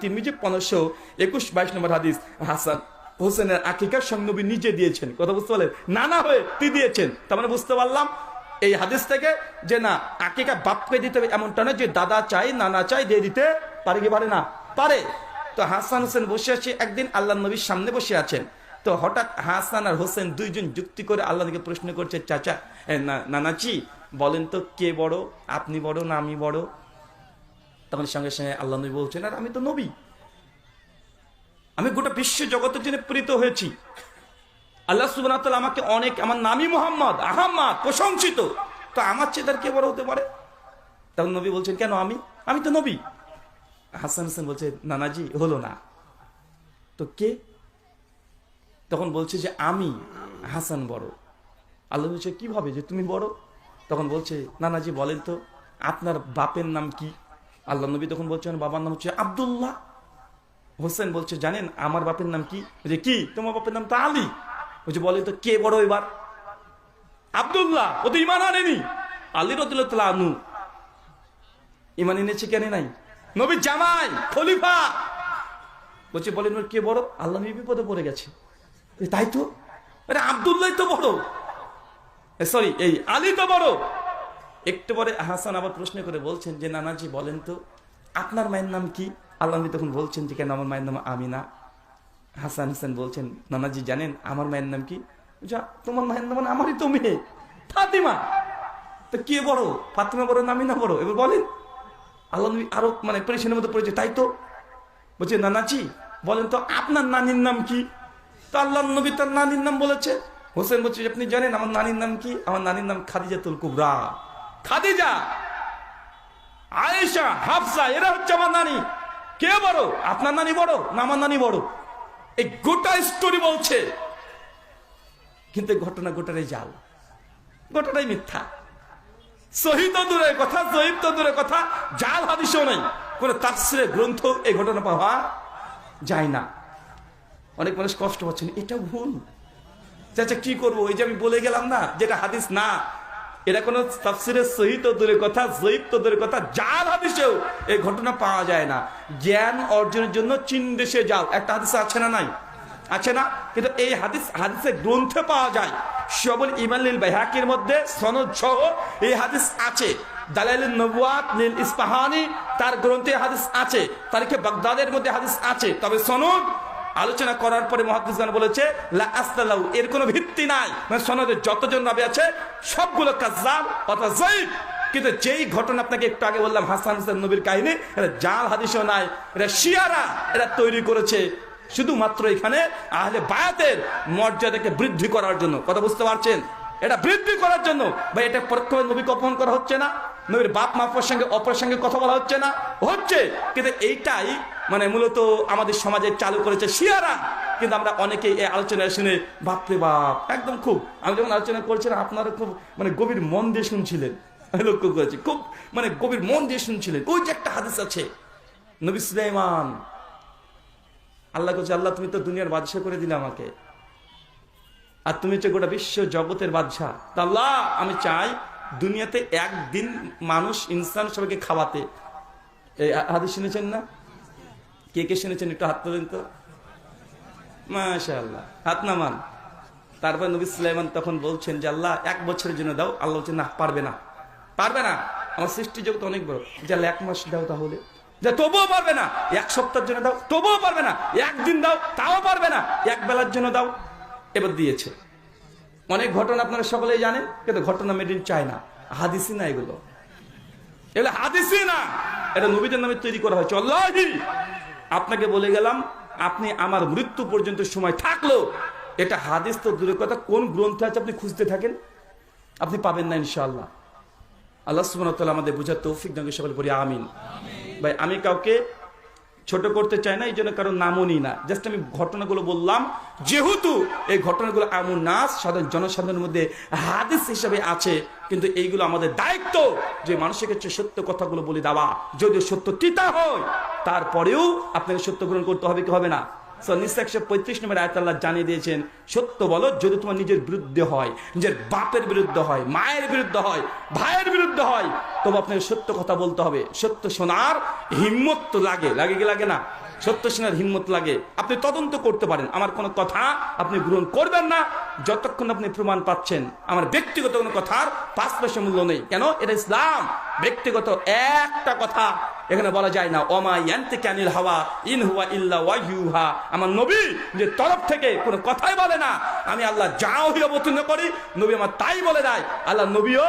তিরমিজি 1521-22 নম্বর হাদিস, হাসান হোসেনের আকিকার সঙ্গে নবী নিজে দিয়েছেন। কথা বুঝতে পারলেন? নানা হয়ে তিনি দিয়েছেন। তার মানে বুঝতে পারলাম এই হাদিস থেকে যে না, আকিকা বাপকে দিতে হবে এমনটা নয় যে দাদা চাই নানা চাই দিয়ে দিতে পারে কি পারে না? পারে। তো হাসান হোসেন বসে আছে একদিন, আল্লাহ নবীর সামনে বসে আছেন। তো হঠাৎ হাসান আর হোসেন 2 জন যুক্তি করে আল্লাহ নবীকে প্রশ্ন করছে, চাচা নানাজি বলেন তো কে বড়, আপনি বড় না আমি বড়? তখন সঙ্গে সঙ্গে আল্লাহ নবী বলছেন আর আমি তো নবী, আমি গোটা বিশ্ব জগতের জন্য প্রেরিত হয়েছি। আল্লাহ সুবহানাহু ওয়া তাআলা আমাকে অনেক, আমার নামই মুহাম্মদ, আহমদ, প্রশংসিত, তো আমার চেয়ে তার কে বড় হতে পারে? তখন নবী বলছেন কেন আমি তো নবী। হাসান হোসেন বলছে নানাজি হলো না তো কে? তখন বলছে যে আমি হাসান বড়। আল্লাহ বলছে কিভাবে যে তুমি বড়? তখন বলছে নানাজি বলেন তো আপনার বাপের নাম কি? আল্লাহ নবী তখন বলছেন বাবার নাম হচ্ছে আব্দুল্লাহ। হোসেন বলছে জানেন আমার বাপের নাম কি? যে কি? তোমার বাপের নাম তো আলী। বলছে বলেন তো কে বড় এবার? আব্দুল্লাহ, ও তো ঈমান আনেনি। আলী রাদিয়াল্লাহু তাআলা আনহু ঈমান এনেছে কেন নাই? নবী জামাই, খলিফা। বলছে বলেন কে বড়? আল্লাহ নবী বিপদে পড়ে গেছে। তাই তো, আরে আব্দুল্লাহ তো বড়, সরি এই আলী তো বড়। একটু পরে হাসান আবার প্রশ্ন করে বলছেন যে নানাজি বলেন তো আপনার মায়ের নাম কি? আল্লাহ নবী তখন বলছেন যে কেন আমার মায়ের নাম আমিনা। হাসান হোসেন বলছেন নানাজি জানেন আমার মায়ের নাম কি? যা, তোমার মায়ের নাম আমারই তো মেয়ে ফাতিমা। তো কে বড়, ফাতিমা বড় না আমিনা বড়? এবার বলেন। আল্লাহ নবী আরো পরিচ্ছন্নের মধ্যে পড়েছে। তাই তো, বলছে নানাজি বলেন তো আপনার নানির নাম কি? তো আল্লাহ নবী তার নানির নাম বলেছে। হোসেন বলছে আপনি জানেন আমার নানির নাম কি? আমার নানির নাম খাদিজাতুল কুবরা। খাদিজা, আয়েশা, হাফসা, এরা হচ্ছে আমার নানি। কে বড়, আপনার নানি বড় না আমার নানি বড়? এই গোটা স্টোরি বলছে, কিন্তু ঘটনা গোটাটাই জাল, গোটাটাই মিথ্যা। সহিহ তো দূরের কথা, জয়ীফ তো দূরের কথা, জাল হাদিসও নেই, কোন তাফসীরের গ্রন্থ এই ঘটনা পাওয়া যায় না। অনেক মানুষ কষ্ট পাচ্ছেন, এটা ভুল। চাচা কি করবো? এই যে আমি বলে গেলাম না যেটা হাদিস না, এটা কোন তাফসীরের সহিহ তো দূরের কথা, জয়ীফ তো দূরের কথা, জাল হাদিসেও এই ঘটনা পাওয়া যায় না। জ্ঞান অর্জনের জন্য চীন দেশে যাও, একটা হাদিস আছে না নাই? আছে না? কিন্তু এই হাদিসের গ্রন্থে পাওয়া যায়। সবুল ঈমান লিল বাইহাকির মধ্যে সনদ সহ এই হাদিস আছে। দালাইলুন নবুয়াত লিল ইসফাহানি তার গ্রন্থে হাদিস আছে। তারিখে বাগদাদের মধ্যে হাদিস আছে। তবে সনদ আলোচনা করার পরে মুহাদ্দিসগণ বলেছে লা আসলাহু, এর কোনো ভিত্তি নাই। মানে সনদে যতজন রাবী আছে সবগুলো কাযযাব অথবা যায়ীফ। কিন্তু যেই ঘটনা আপনাকে একটু আগে বললাম হাসান হোসেন নবীর কাহিনী, এটা জাল হাদিসও নাই, এটা শিয়ারা এটা তৈরি করেছে শুধুমাত্র এখানে আহলে বায়াতের মর্যাদাকে বৃদ্ধি করার জন্য। কথা বুঝতে পারছেন? এটা বৃদ্ধি করার জন্য। ভাই এটা পরোক্ষভাবে নবীকে অপমান করা হচ্ছে না? নবীর বাপ মা অপর সঙ্গে কথা বলা হচ্ছে না? হচ্ছে। কিন্তু এইটাই মূলত আমাদের সমাজে চালু করেছে শিয়ারা। কিন্তু আমরা অনেকেই এই আলোচনা শুনে বাপরে বাপ, একদম খুব, আমি যখন আলোচনা করছিলাম আপনারা খুব গভীর মন দিয়ে শুনছিলেন, আমি লক্ষ্য করেছি, খুব গভীর মন দিয়ে শুনছিলেন। ওই যে একটা হাদিস আছে, নবী সুলাইমান আল্লাহ বলছে আল্লাহ তুমি তো দুনিয়ার বাদশাহ করে দিলে আমাকে, আর তুমি হচ্ছে গোটা বিশ্ব জগতের বাদশাহ। তা আল্লাহ আমি চাই দুনিয়াতে একদিন মানুষ ইনসান সবাইকে খাওয়াতে। এই হাদিস শুনেছেন না? কে কে শুনেছেন একটু হাত তোলেন তো। মাশাআল্লাহ, হাত নামান। তারপর নবী সুলাইমান তখন বলছেন যে আল্লাহ 1 বছরের জন্য দাও। আল্লাহ বলছেন না, পারবে না, পারবে না, আমার সৃষ্টি জগৎ অনেক বড়। যে 1 মাস দাও, তাহলে যে তবুও পারবে না। 1 সপ্তাহের জন্য দাও, তবুও পারবে না। 1 দিন দাও, তাও পারবে না। 1 বেলার জন্য দাও, এবার দিয়েছে। অনেক ঘটনা আপনারা সকলেই জানেন, কিন্তু ঘটনা মেড ইন চায়না, হাদিসই না এগুলো, এগুলো হাদিসই না, এটা নবীদের নামে তৈরি করা হয়েছে। আল্লাহি আপনাকে বলে গেলাম, আপনি আমার মৃত্যু পর্যন্ত সময় থাকলো এটা হাদিস তো দূরের কথা, কোন গ্রন্থে আছে আপনি খুঁজতে থাকেন, আপনি পাবেন না ইনশাআল্লাহ। আল্লাহ সুবহানাহু ওয়া তাআলা আমাদের বুঝার তৌফিক দান, সকল বলি আমিন। ভাই আমি কাউকে ছোট করতে চাই না, এই জন্য কারণ নামও নিই না, জাস্ট আমি ঘটনাগুলো বললাম, যেহেতু এই ঘটনাগুলো আমুন নাস সাধারণ জনসাধারণের মধ্যে হাদিস হিসেবে আছে। কিন্তু এইগুলো আমাদের দায়িত্ব যে মানুষের কাছে সত্য কথাগুলো বলে দেওয়া, যদিও সত্য তিতা হয় তারপরেও আপনাকে সত্য গ্রহণ করতে হবে কি হবে না? নিসা 135 নম্বর আয়াতে আল্লাহ জানিয়ে দিয়েছেন, সত্য বলো যদি তোমার নিজের বিরুদ্ধে হয়, নিজের বাপের বিরুদ্ধে হয়, মায়ের বিরুদ্ধে হয়, ভাইয়ের বিরুদ্ধে হয়, তবে আপনাকে সত্য কথা বলতে হবে। সত্য শোনার হিম্মত তো লাগে, লাগে কি লাগে না? সত্য শোনার হিম্মত লাগে। আপনি তদন্ত করতে পারেন, আমার কোনো কথা আপনি গ্রহণ করবেন না যতক্ষণ আপনি প্রমাণ পাচ্ছেন আমার ব্যক্তিগত কোনো কথার 5 পয়সা মূল্য নেই। কেন? এটা ইসলাম। ব্যক্তিগত একটা কথা এখানে বলা যায় না। ওমা ইয়ান্তিকু আনিল হাওয়া ইন হুয়া ইল্লা ওয়াহয়ুহা। আমার নবী যে তরফ থেকে কোনো কথাই বলে না, আমি আল্লাহ যা ওহী অবতীর্ণ করি নবী আমার তাই বলে দেয়। আল্লাহ নবীও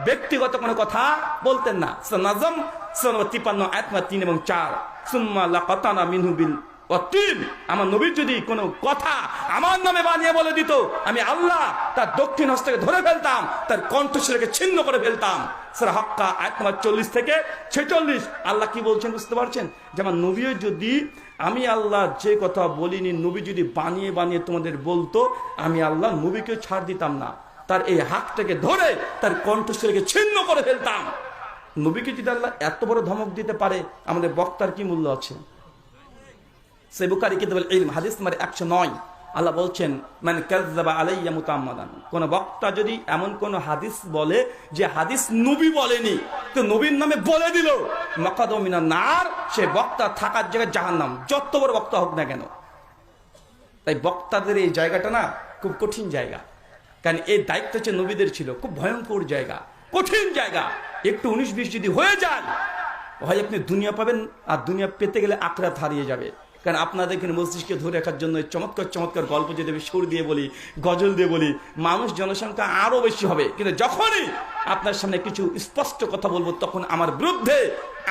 ব্যক্তিগত কোনো কথা বলতেন না। সূরা নাজম 53 আয়াত 3 এবং 4, সুম্মা লাকাতানা মিনহু বিল ওয়াতিন। আমার নবীর যদি কোনো কথা আমার নামে বানিয়ে বলে দিত, আমি আল্লাহ তার দক্ষিণ হস্তকে ধরে ফেলতাম, তার কণ্ঠস্বরকে ছিন্ন করে ফেলতাম। সূরা হাক্কা আয়াত 40 থেকে 46 আল্লাহ কি বলছেন বুঝতে পারছেন? যে আমার নবীও যদি, আমি আল্লাহ যে কথা বলিনি, নবী যদি বানিয়ে বানিয়ে তোমাদের বলতো, আমি আল্লাহ নবীকেও ছাড় দিতাম না, তার এই হাতটাকে ধরে তার কণ্ঠস্বরকে ছিন্ন করে ফেলতাম। নবীকে যদি আল্লাহ এত বড় ধমক দিতে পারে, আমাদের বক্তার কি মূল্য আছে? সহিহ বুখারী কিতাবুল ইলম হাদিস নম্বর 109 আল্লাহ বলছেন মানে কাযযাবা আলাইয়া মুতাআম্মাদান, কোন বক্তা যদি এমন কোন হাদিস বলে যে হাদিস নবী বলেনি, তো নবীর নামে বলে দিল, মাকাদু মিনান নার, সে বক্তা থাকার জায়গায় জাহান্নাম, যত বড় বক্তা হোক না কেন। তাই বক্তাদের এই জায়গাটা না খুব কঠিন জায়গা, কারণ এই দায়িত্ব হচ্ছে নবীদের ছিল, খুব ভয়ঙ্কর জায়গা, কঠিন জায়গা। একটু 19-20 যদি হয়ে যায়, হয় আপনি দুনিয়া পাবেন, আর দুনিয়া পেতে গেলে আখিরাত হারিয়ে যাবে। কারণ আপনাদের এখানে মস্তিষ্কে ধরে রাখার জন্য চমৎকার চমৎকার গল্প যদি আমি সুর দিয়ে বলি, গজল দিয়ে বলি, মানুষ জনসংখ্যা আরো বেশি হবে। কিন্তু যখনই আপনার সামনে কিছু স্পষ্ট কথা বলবো, তখন আমার বিরুদ্ধে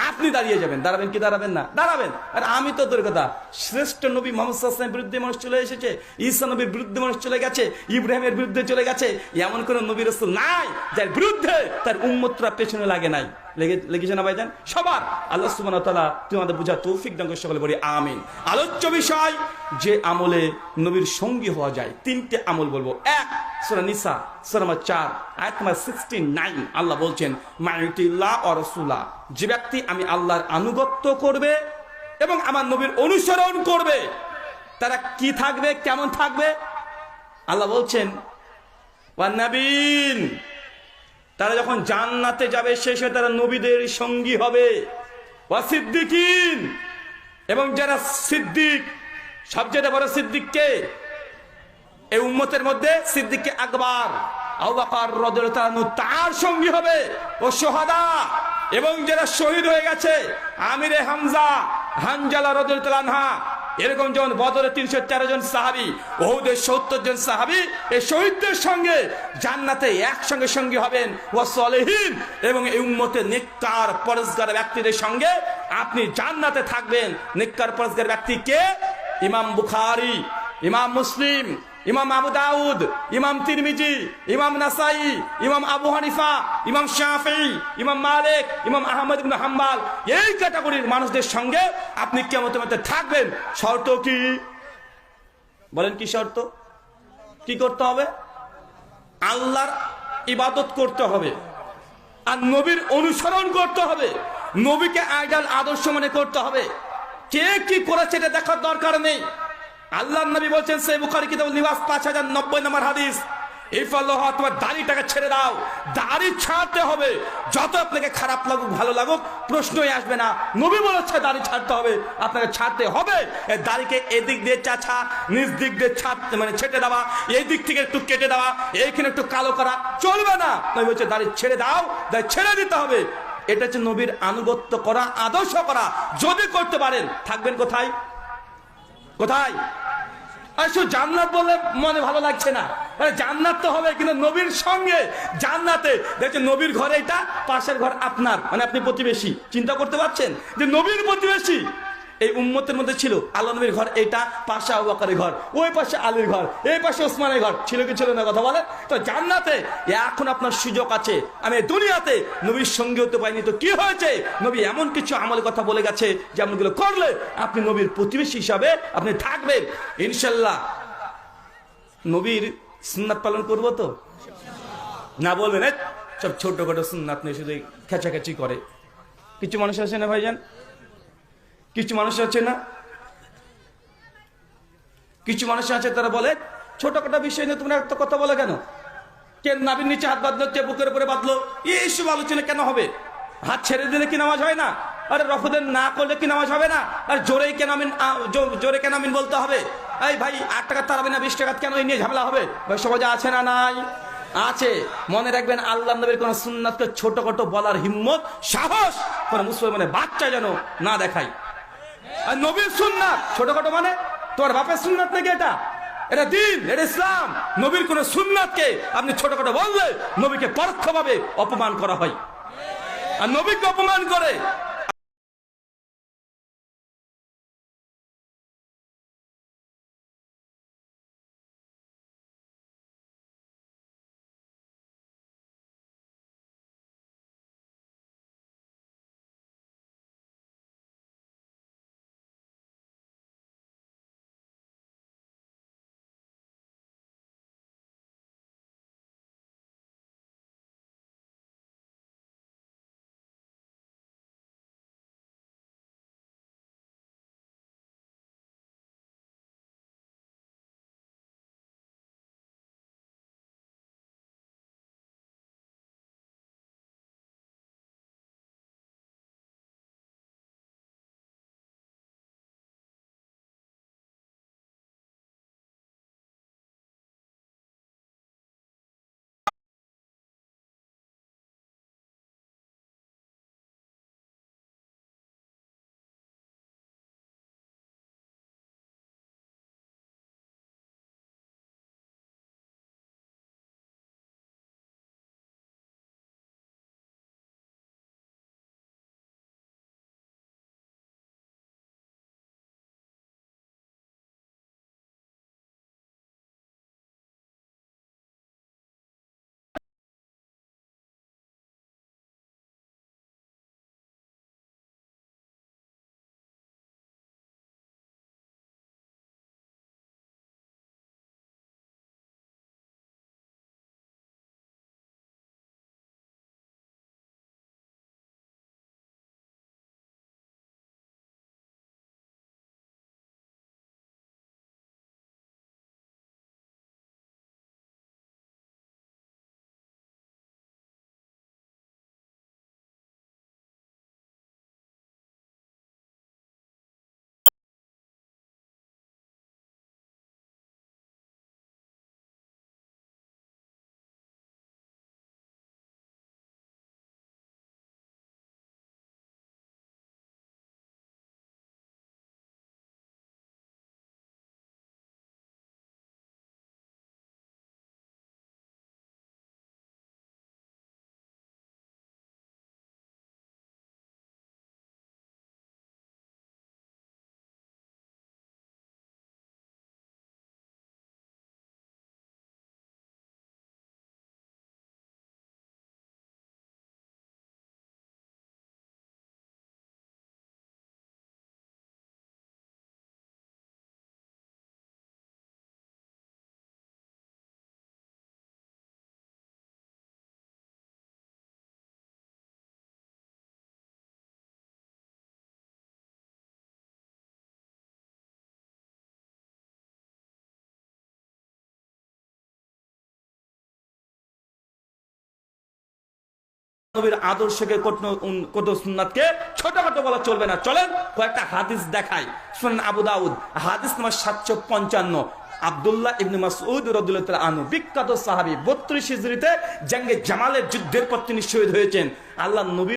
আপনি দাঁড়িয়ে যাবেন। দাঁড়াবেন কি দাঁড়াবেন না? দাঁড়াবেন। আর আমি তো তোর কথা, শ্রেষ্ঠ নবী মুহাম্মদ সাল্লাল্লাহু আলাইহি ওয়াসাল্লামের বিরুদ্ধে মানুষ চলে এসেছে, ঈসা নবীর বিরুদ্ধে মানুষ চলে গেছে, ইব্রাহিমের বিরুদ্ধে চলে গেছে। এমন কোন নবী রাসূল নাই যার বিরুদ্ধে তার উম্মতরা পেছনে লাগে নাই। লেগেছে না ভাইজান? সবার। আল্লাহ সুবহানাহু ওয়া তাআলা তোমাদের বুঝার তৌফিক দান করে, সকলে বলি আমিন। আলোচ্য বিষয় যে আমলে নবীর সঙ্গী হওয়া যায়, 3টে আমল বলবো। 1 সূরা নিসা সূরা নম্বর 4 আয়াত নম্বর 69, আল্লাহ বলছেন মাইয়ুতিল্লাহ ওয়া রাসূলা, যে ব্যক্তি আমি আল্লাহর আনুগত্য করবে এবং আমার নবীর অনুসরণ করবে, তারা কি থাকবে, কেমন থাকবে? আল্লাহ বলছেন ওয়ান নাবিয়িন, তারা যখন জান্নাতে যাবে শেষে তারা নবীদের সঙ্গী হবে। ওয়া সিদ্দিকিন, এবং যারা সিদ্দিক, সবচেয়ে বড় সিদ্দিক কে এই উম্মতের মধ্যে? সিদ্দিকে আকবর আবু বকর রাদিয়াল্লাহু তাআলা তার সঙ্গী হবে। ও শুহাদা, এবং যারা শহীদ হয়ে গেছে, আমিরে হামজা, হানজালা রাদিয়াল্লাহু আনহা, এরকম যেমন বদরে 313 জন সাহাবী, উহুদে 70 জন সাহাবী, এই শহীদদের সঙ্গে জান্নাতে একসঙ্গে সঙ্গী হবেন। ওয়া সালেহিন, এবং এই উম্মতের নেককার পরেজগার ব্যক্তিদের সঙ্গে আপনি জান্নাতে থাকবেন। নেককার পরেজগার ব্যক্তি কে? ইমাম বুখারী, ইমাম মুসলিম, ইমাম আবু দাউদ, ইমাম তিরমিজি, ইমাম নাসাই, ইমাম আবু হানিফা, ইমাম শাফিঈ, ইমাম মালিক, ইমাম আহমদ ইবনে হাম্বল, এই ক্যাটাগরির মানুষদের সঙ্গে আপনি কিয়ামতের মধ্যে থাকবেন। শর্ত কি? বলেন কি শর্ত? কি করতে হবে? আল্লাহর ইবাদত করতে হবে, আর নবীর অনুসরণ করতে হবে, নবীকে আইডল আদর্শ মনে করতে হবে। কে কি করেছে এটা দেখার দরকার নেই। আল্লাহর নবী বলছেন সহিহ বুখারী কিতাবুল লিবাস 5090 নম্বর হাদিস, ইফাল্লাহ, তোমার দাড়িটাকে ছেড়ে দাও। দাড়ি ছাড়তে হবে, যত আপনাকে খারাপ লাগুক ভালো লাগুক প্রশ্নই আসবে না। নবী বলেছে দাড়ি ছাড়তে হবে, আপনাকে ছাড়তে হবে। এই দাড়িকে এদিক দিয়ে চাছা, নিজ দিক দিয়ে ছাড়তে মানে ছেটে দেওয়া, এই দিক থেকে একটু কেটে দেওয়া, এইখানে একটু কালো করা চলবে না। নবী বলছে দাড়ি ছেড়ে দাও, দাড়ি ছেড়ে দিতে হবে। এটা হচ্ছে নবীর আনুগত্য করা, আদর্শ করা। যদি করতে পারেন থাকবেন কোথায়? কোথায়? আসলে জান্নাত বলে মনে ভালো লাগছে না, জান্নাত তো হবে কিন্তু নবীর সঙ্গে জান্নাতে। দেখছেন নবীর ঘরে এটা, পাশের ঘর আপনার, মানে আপনি প্রতিবেশী। চিন্তা করতে পারছেন যে নবীর প্রতিবেশী এই উম্মতের মধ্যে ছিল। আল্লাহ নবীর ঘর এটা, পাশে আবু বকরের ঘর, ওই পাশে আলীর ঘর, এই পাশে ওসমানের ঘর। ছিল কি ছিল না কথা বলে? তো জান্নাতে এখন আপনার সুযোগ আছে। আমি দুনিয়াতে নবীর সঙ্গে হতে পারিনি, তো কি হয়েছে? নবী এমন কিছু আমলের কথা বলে গেছে যে আমলগুলো করলে আপনি নবীর প্রতিবেশী হিসাবে আপনি থাকবেন ইনশাল্লাহ। নবীর সুন্নাত পালন করবো তো না? বলবেন সব ছোটখাটো সুন্নাত নিয়ে শুধু খেচাখেচি করে। কিছু মানুষ আছে না ভাইজান, কিছু মানুষ আছে না, কিছু মানুষ আছে তারা বলে ছোটখাটো বিষয় নিয়ে তোমরা একটা কথা বলে কেন? কে নাভির নিচে হাত বাঁধলো, কে বুকের উপরে বাঁধলো, এইসব আলোচনা কেন হবে? হাত ছেড়ে দিলে কি নামাজ হয় না? আরে রফদের না করলে কি নামাজ হবে না? আর জোরে কেন আমিন, জোরে কেন আমিন বলতে হবে? এই ভাই 8 টাকা তারাবে না 20 টাকা কেন এই নিয়ে ঝামেলা হবে? ভাই সমাজে আছে না নাই? আছে। মনে রাখবেন আল্লাহ নবীর কোন সুন্নাতকে ছোটখাটো বলার হিম্মত, সাহস কোন মুসলমানের বাচ্চা যেন না দেখায়। আর নবীর সুন্নাত ছোটখাটো মানে তোমার বাপের সুন্নাত নাকি? এটা দিন, এটা ইসলাম। নবীর কোন সুন্নাতকে আপনি ছোটখাটো বললে নবীকে পরোক্ষভাবে অপমান করা হয়, আর নবীকে অপমান করে নবীর আদর্শকে কত সুন্নাতকে ছোটখাটো বলা চলবে না। চলেন কয়েকটা হাদিস দেখাই। সুনান আবু দাউদ হাদিস নাম্বার 755, আব্দুল্লাহ ইবনে মাসউদ রাদিয়াল্লাহু তাআলা আনহু, বিখ্যাত সাহাবী, 32 হিজরিতে জঙ্গে জামালের যুদ্ধের পর তিনি শহীদ হয়েছেন। আল্লাহ নবী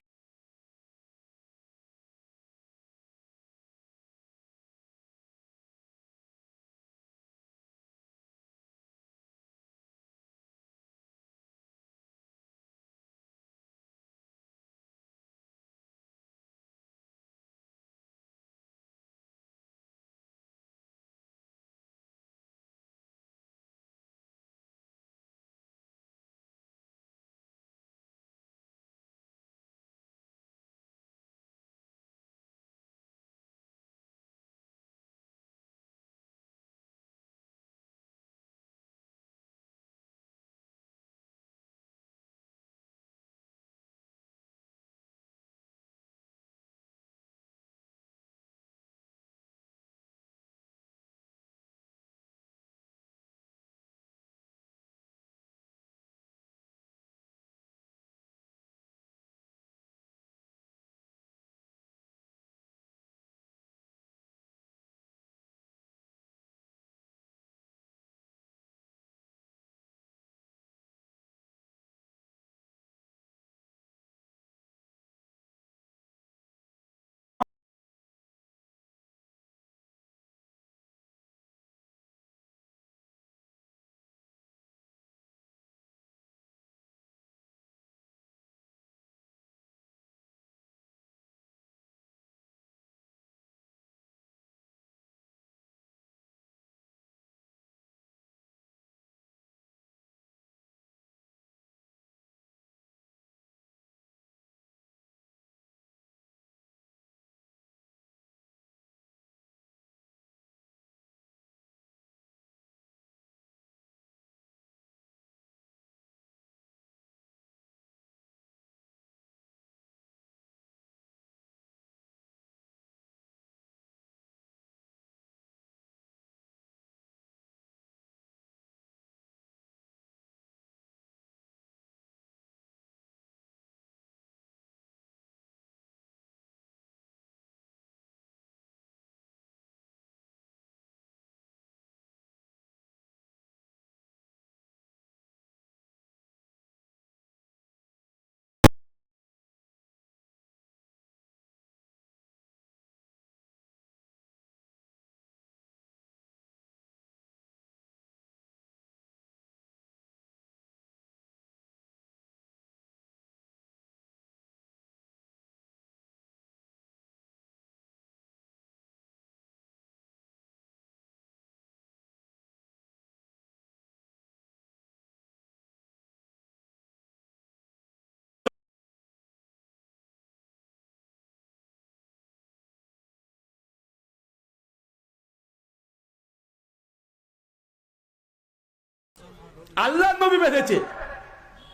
আল্লাহ নবী বেঁধেছে,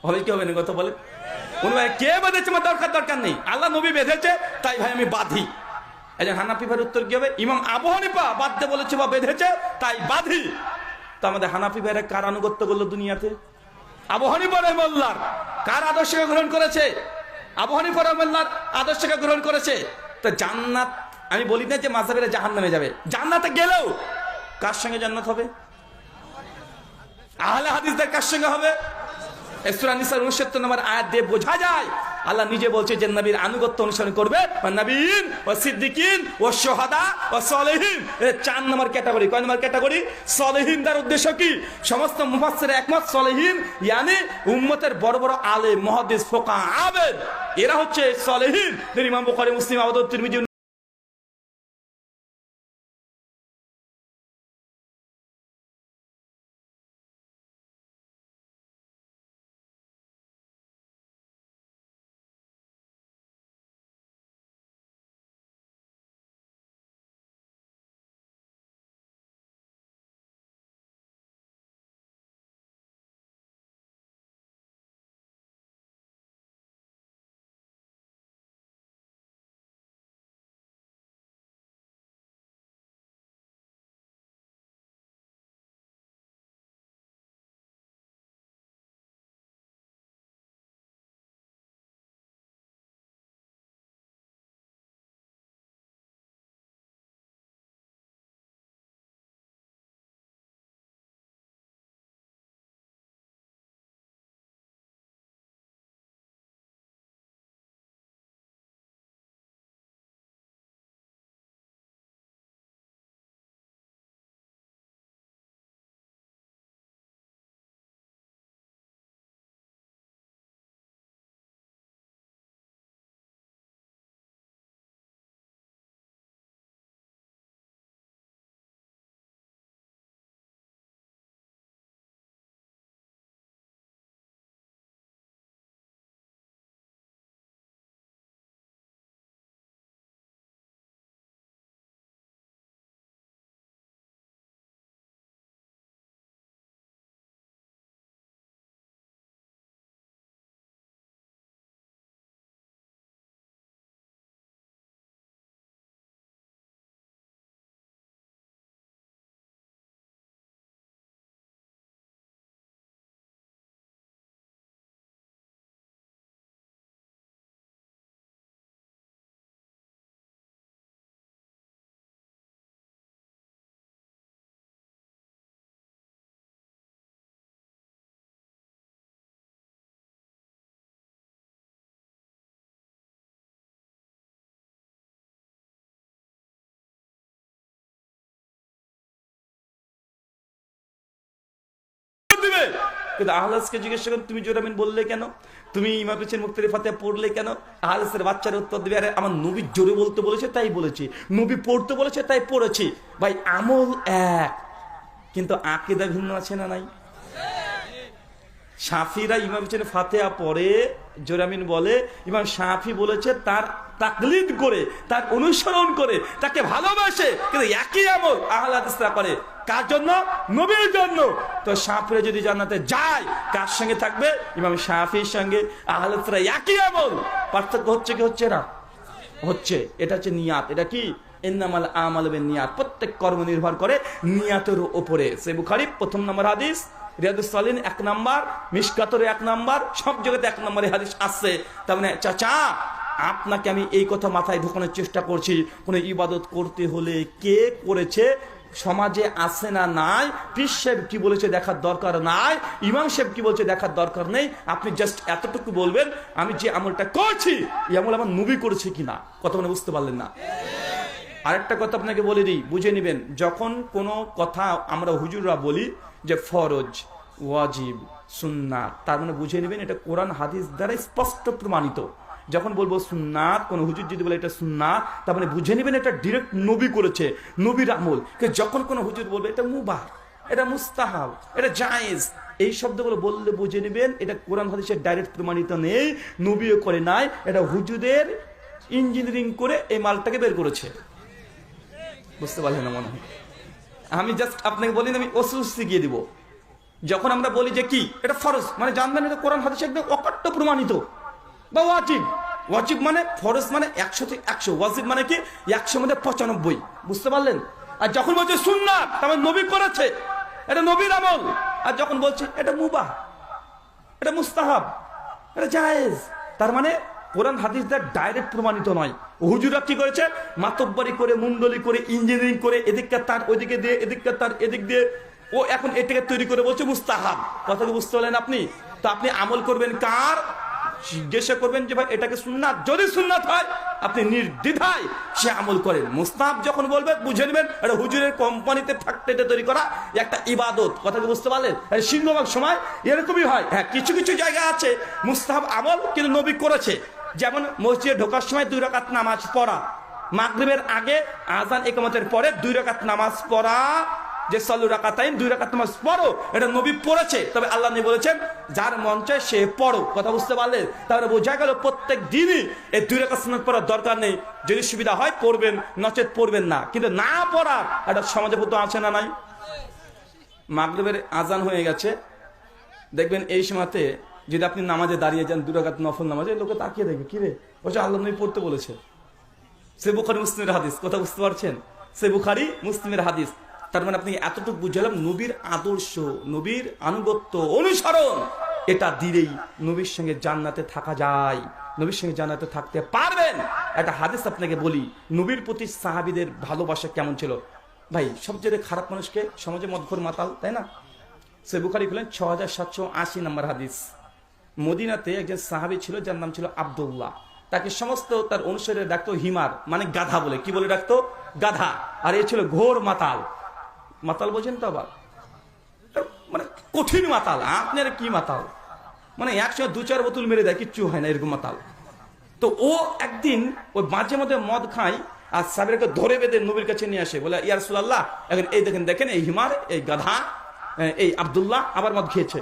হবে কি হবে না কথা বলে? ভাই কে বেঁধেছে আমার দরকার নেই, আল্লাহ নবী বেঁধেছে তাই ভাই আমি বাঁধি। একজন হানাফি ভাইয়ের উত্তর কি হবে? ইমাম আবু হানিফা বাঁধতে বলেছে বা বেঁধেছে তাই বাঁধি। তো আমাদের হানাফি ভাইরা কার আনুগত্য করলো দুনিয়াতে? আবু হানিফা রাহিমাহুল্লাহ কার আদর্শকে গ্রহণ করেছে? আবু হানিফা রাহিমাহুল্লাহ আদর্শকে গ্রহণ করেছে। তো জান্নাত, আমি বলি না যে মাযহাবেরা জাহান্নামে যাবে, জান্নাতে গেলেও কার সঙ্গে জান্নাত হবে? আহলে হাদিসদের কার সঙ্গে হবে? সূরা নিসার 69 নম্বর আয়াত দিয়ে বোঝা যায় আল্লাহ নিজে বলছে যে নবীর আনুগত্য অনুসরণ করবে নবীন ও সিদ্দিকিন ও শুহাদা ও সালেহিন। 4 নম্বর ক্যাটাগরি। কয় নম্বর ক্যাটাগরি? সালেহিনদের উদ্দেশ্য কি? সমস্ত মুফাসসির একমত সালেহিন মানে উম্মতের বড় বড় আলেম, মুহাদ্দিস, ফুকাহা, আবেদ, এরা হচ্ছে সালেহিন। ইমাম বুখারী, মুসলিম, আবু দাউদ, তিরমিজি দিবে। কিন্তু আহলাসকে জিজ্ঞেস করেন তুমি জোরে আমিন বললে কেন, তুমি ইমাম হোসেন মুফতি ফাতিহা পড়লে কেন? আহলাসের বাচ্চারা উত্তর দিবে, আরে আমার নবী জোরে বলতে বলেছে তাই বলেছি, নবী পড়তে বলেছে তাই পড়েছি। ভাই আমল এক, কিন্তু আকীদা ভিন্ন আছে না নাই? শাফিরা ইমাম হোসেন ফাতিহা পড়ে জোরে আমিন বলে, ইমাম শাফি বলেছে তার তাকলিদ করে, তার অনুসরণ করে, তাকে ভালোবাসে, কিন্তু একই আমল আহলে হাদিসরা করে। কার জন্য? নবীর জন্য। তো শাফিরা যদি জান্নাতে যায়, কার সঙ্গে থাকবে? ইমাম শাফির সঙ্গে। আহলে হাদিসরা একই আমল। পার্থক্য হচ্ছে কি হচ্ছে না? হচ্ছে। এটা হচ্ছে নিয়াত। এটা কি? ইন্নামাল আমালু বিন্নিয়াত। প্রত্যেক কর্ম নির্ভর করে নিয়াতের উপরে। সহিহ বুখারী 1 নম্বর হাদিস, রিয়াদুস সালিহিন 1 নম্বর, মিশকাতের 1 নম্বর, সব জায়গাতে 1 নম্বরে হাদিস আসছে। তার মানে চাচা আপনাকে আমি এই কথা মাথায় ঢোকানোর চেষ্টা করছি, কোন ইবাদত করতে হলে কে করেছে সমাজে আছে না নাই, পীর সাহেব কি বলেছে দেখার দরকার নাই, ইমাম সাহেব কি বলছে দেখার দরকার নেই। আপনি জাস্ট এতটুকু বলবেন আমি যে আমলটা করছি এই আমল আমার নবী করেছে কিনা। কথা মানে বুঝতে পারলেন না? আরেকটা কথা আপনাকে বলে দিই, বুঝে নেবেন। যখন কোনো কথা আমরা হুজুররা বলি যে ফরজ, ওয়াজিব, সুন্নাত, তার মানে বুঝে নেবেন এটা কোরআন হাদিস দ্বারা স্পষ্ট প্রমাণিত। যখন বলবো সুন্নাত, কোন হুজুর যদি বলে এটা সুন্নাত, তার মানে বুঝে নেবেন এটা ডিরেক্ট নবী করেছে, নবীর আমল। যখন কোন হুজুর বলবে এটা মুবাহ, এটা মুস্তাহাব, এটা জায়েজ, এই শব্দগুলো বললে বুঝে নেবেন এটা কোরআন হাদিসের ডাইরেক্ট প্রমাণিত নেই, নবীও করে নাই, এটা হুজুরদের ইঞ্জিনিয়ারিং করে এই মালটাকে বের করেছে। বুঝতে পারলেন না মনে হয়? আমি জাস্ট আপনাকে বলি আমি ওসুল শিখিয়ে দিব। যখন আমরা বলি যে কি এটা ফরজ, মানে জানবেন এটা কোরআন হাদিসে একদম অকাট্য প্রমাণিত। বা ওয়াজিব, ওয়াজিব মানে ফরজ মানে 100 থেকে 100, ওয়াজিব মানে কি 100 মধ্যে 95। বুঝতে পারলেন? আর যখন বলছে সুন্নাত তার মানে নবী করেছে, এটা নবীর আমল। আর যখন বলছে এটা মুবাহ, এটা মুস্তাহাব, এটা জায়েজ, তার মানে কোরআন হাদিস দ্বারা ডাইরেক্ট প্রমাণিত নয়। হুজুরা কি করেছে? মাতব্বরি করে, মুন্ডলি করে, ইঞ্জিনিয়ারিং করে, এদিককার তার ওইদিকে দিয়ে, এদিককার তার এদিক দিয়ে, ও এখন এটাকে তৈরি করে বলছে মুস্তাহাব। কথা কি বুঝতে পারলেন আপনি? তো আপনি আমল করবেন কার? জিজ্ঞাসা করবেন যে ভাই এটাকে সুন্নাত, যদি সুন্নাত হয় আপনি নির্দ্বিধায় সে আমল করেন। মুস্তাহাব যখন বলবে বুঝে নেবেন এটা হুজুরের কোম্পানিতে ফ্যাক্টরিতে তৈরি করা একটা ইবাদত। কথা কি বুঝতে পারলেন? সিংহভাগ সময় এরকমই হয়। হ্যাঁ, কিছু কিছু জায়গা আছে মুস্তাহাব আমল কিন্তু নবী করেছে। যেমন মসজিদে ঢোকার সময় 2 রাকাত নামাজ পড়া, মাগরিবের আগে আযান ইকামতের পরে 2 রাকাত নামাজ পড়া, যে সাল্লু রাকাতাইন 2 রাকাত নামাজ পড়ো, এটা নবী পড়েছে। তবে আল্লাহ নবী বলেছেন যার মন চায় সে পড়ো। কথা বুঝতে পারলেন? তাহলে বোঝা গেল প্রত্যেক দিনই এই 2 রাকাত সুন্নাত পড়ার দরকার নেই। যদি সুবিধা হয় পড়বেন, নচেত পড়বেন না। কিন্তু না পড়ার একটা সমাজে তো আছে না নাই? মাগরিবের আযান হয়ে গেছে, দেখবেন এই সময়তে যদি আপনি নামাজে দাঁড়িয়ে যান 2 রাকাত নফল নামাজে, লোকে তাকিয়ে দেখবে কি রে, বলছে আল্লাহ নবী পড়তে বলেছে। সহিহ বুখারী মুসলিমের হাদিস। কথা বুঝতে পারছেন? সহিহ বুখারী মুসলিমের হাদিস। তার মানে আপনি এতটুকু বুঝলাম নবীর আদর্শ, নবীর আনুগত্য, অনুসরণ, এটা দিলেই নবীর সঙ্গে জান্নাতে থাকা যায়, নবীর সঙ্গে জান্নাতে থাকতে পারবেন। একটা হাদিস আপনাকে বলি, নবীর প্রতি সাহাবীদের ভালোবাসা কেমন ছিল। ভাই সবচেয়ে খারাপ মানুষকে সমাজে মদখোর মাতাল, তাই না? সহিহ বুখারী খুলেন 6780 নম্বর হাদিস। মদিনাতে একজন সাহাবী ছিল যার নাম ছিল আব্দুল্লাহ। তাকে সমস্ত তার অনুসারীরা ডাকতো হিমার, মানে গাধা বলে। কি বলে ডাকতো? গাধা। আর এ ছিল ঘোর মাতাল। মাতাল বোঝেন তো? আবার মানে কঠিন মাতাল। আপনার কি মাতাল, মানে একসঙ্গে 2-4 বোতল মেরে দেয়, কিচ্ছু হয় না, এরকম মাতাল। তো ও একদিন ওই মাঝে মধ্যে মদ খায় আর সাহাবীদেরকে ধরে বেঁধে নবীর কাছে নিয়ে আসে, বলে ইয়া রাসূলুল্লাহ এখন এই দেখেন এই হিমার, এই গাধা, এই আব্দুল্লাহ আবার মদ খেয়েছে।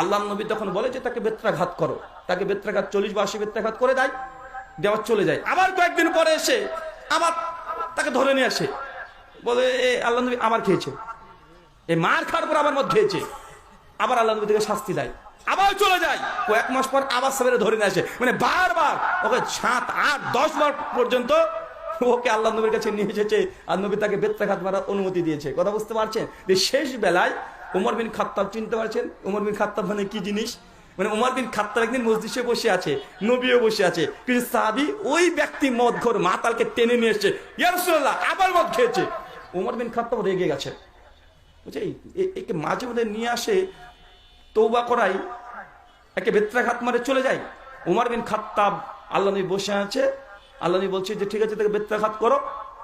আল্লাহ নবী তখন বলে যে তাকে বেত্রাঘাত করো। তাকে বেত্রাঘাত 40 বা 80 বেত্রাঘাত করে দেওয়া চলে যায়। আবার কয়েকদিন পরে এসে আবার তাকে ধরে নিয়ে আসে, বলে আল্লাহ নবী আবার খেয়েছে, এই মার খাওয়ার পর আবার মদ খেয়েছে। আবার আল্লাহ নবী থেকে শাস্তি দেয়, আবার চলে যায়। কয়েক মাস পর আবার সাহাবীরা ধরে নিয়ে আসে, মানে বারবার ওকে 7, 8, 10 বার পর্যন্ত ওকে আল্লাহ নবীর কাছে নিয়ে এসেছে। আর নবী তাকে বেত্রাঘাত মারার অনুমতি দিয়েছে। কথা বুঝতে পারছেন? শেষ বেলায় উমর বিন খাত্তাব, চিনতে পারছেন উমর বিন খাত্তাব মানে কি জিনিস? মানে উমর বিন খাত্তাব একদিন মসজিদে বসে আছে, নবীও বসে আছে, কিন্তু সাহাবী ওই ব্যক্তি মদখোর মাতালকে টেনে নিয়ে এসেছে, ইয়া রাসূলুল্লাহ আবার মদ খেয়েছে। উমর বিন খাত্তাব রেগে গেছে, বুঝছে একে মাঝে মধ্যে নিয়ে আসে তওবা করাই, একে বেত্রাঘাত মারে চলে যায়। উমর বিন খাত্তাব, আল্লাহ নবী বসে আছে, আল্লাহ নবী বলছে যে ঠিক আছে তাকে বেত্রাঘাত করো।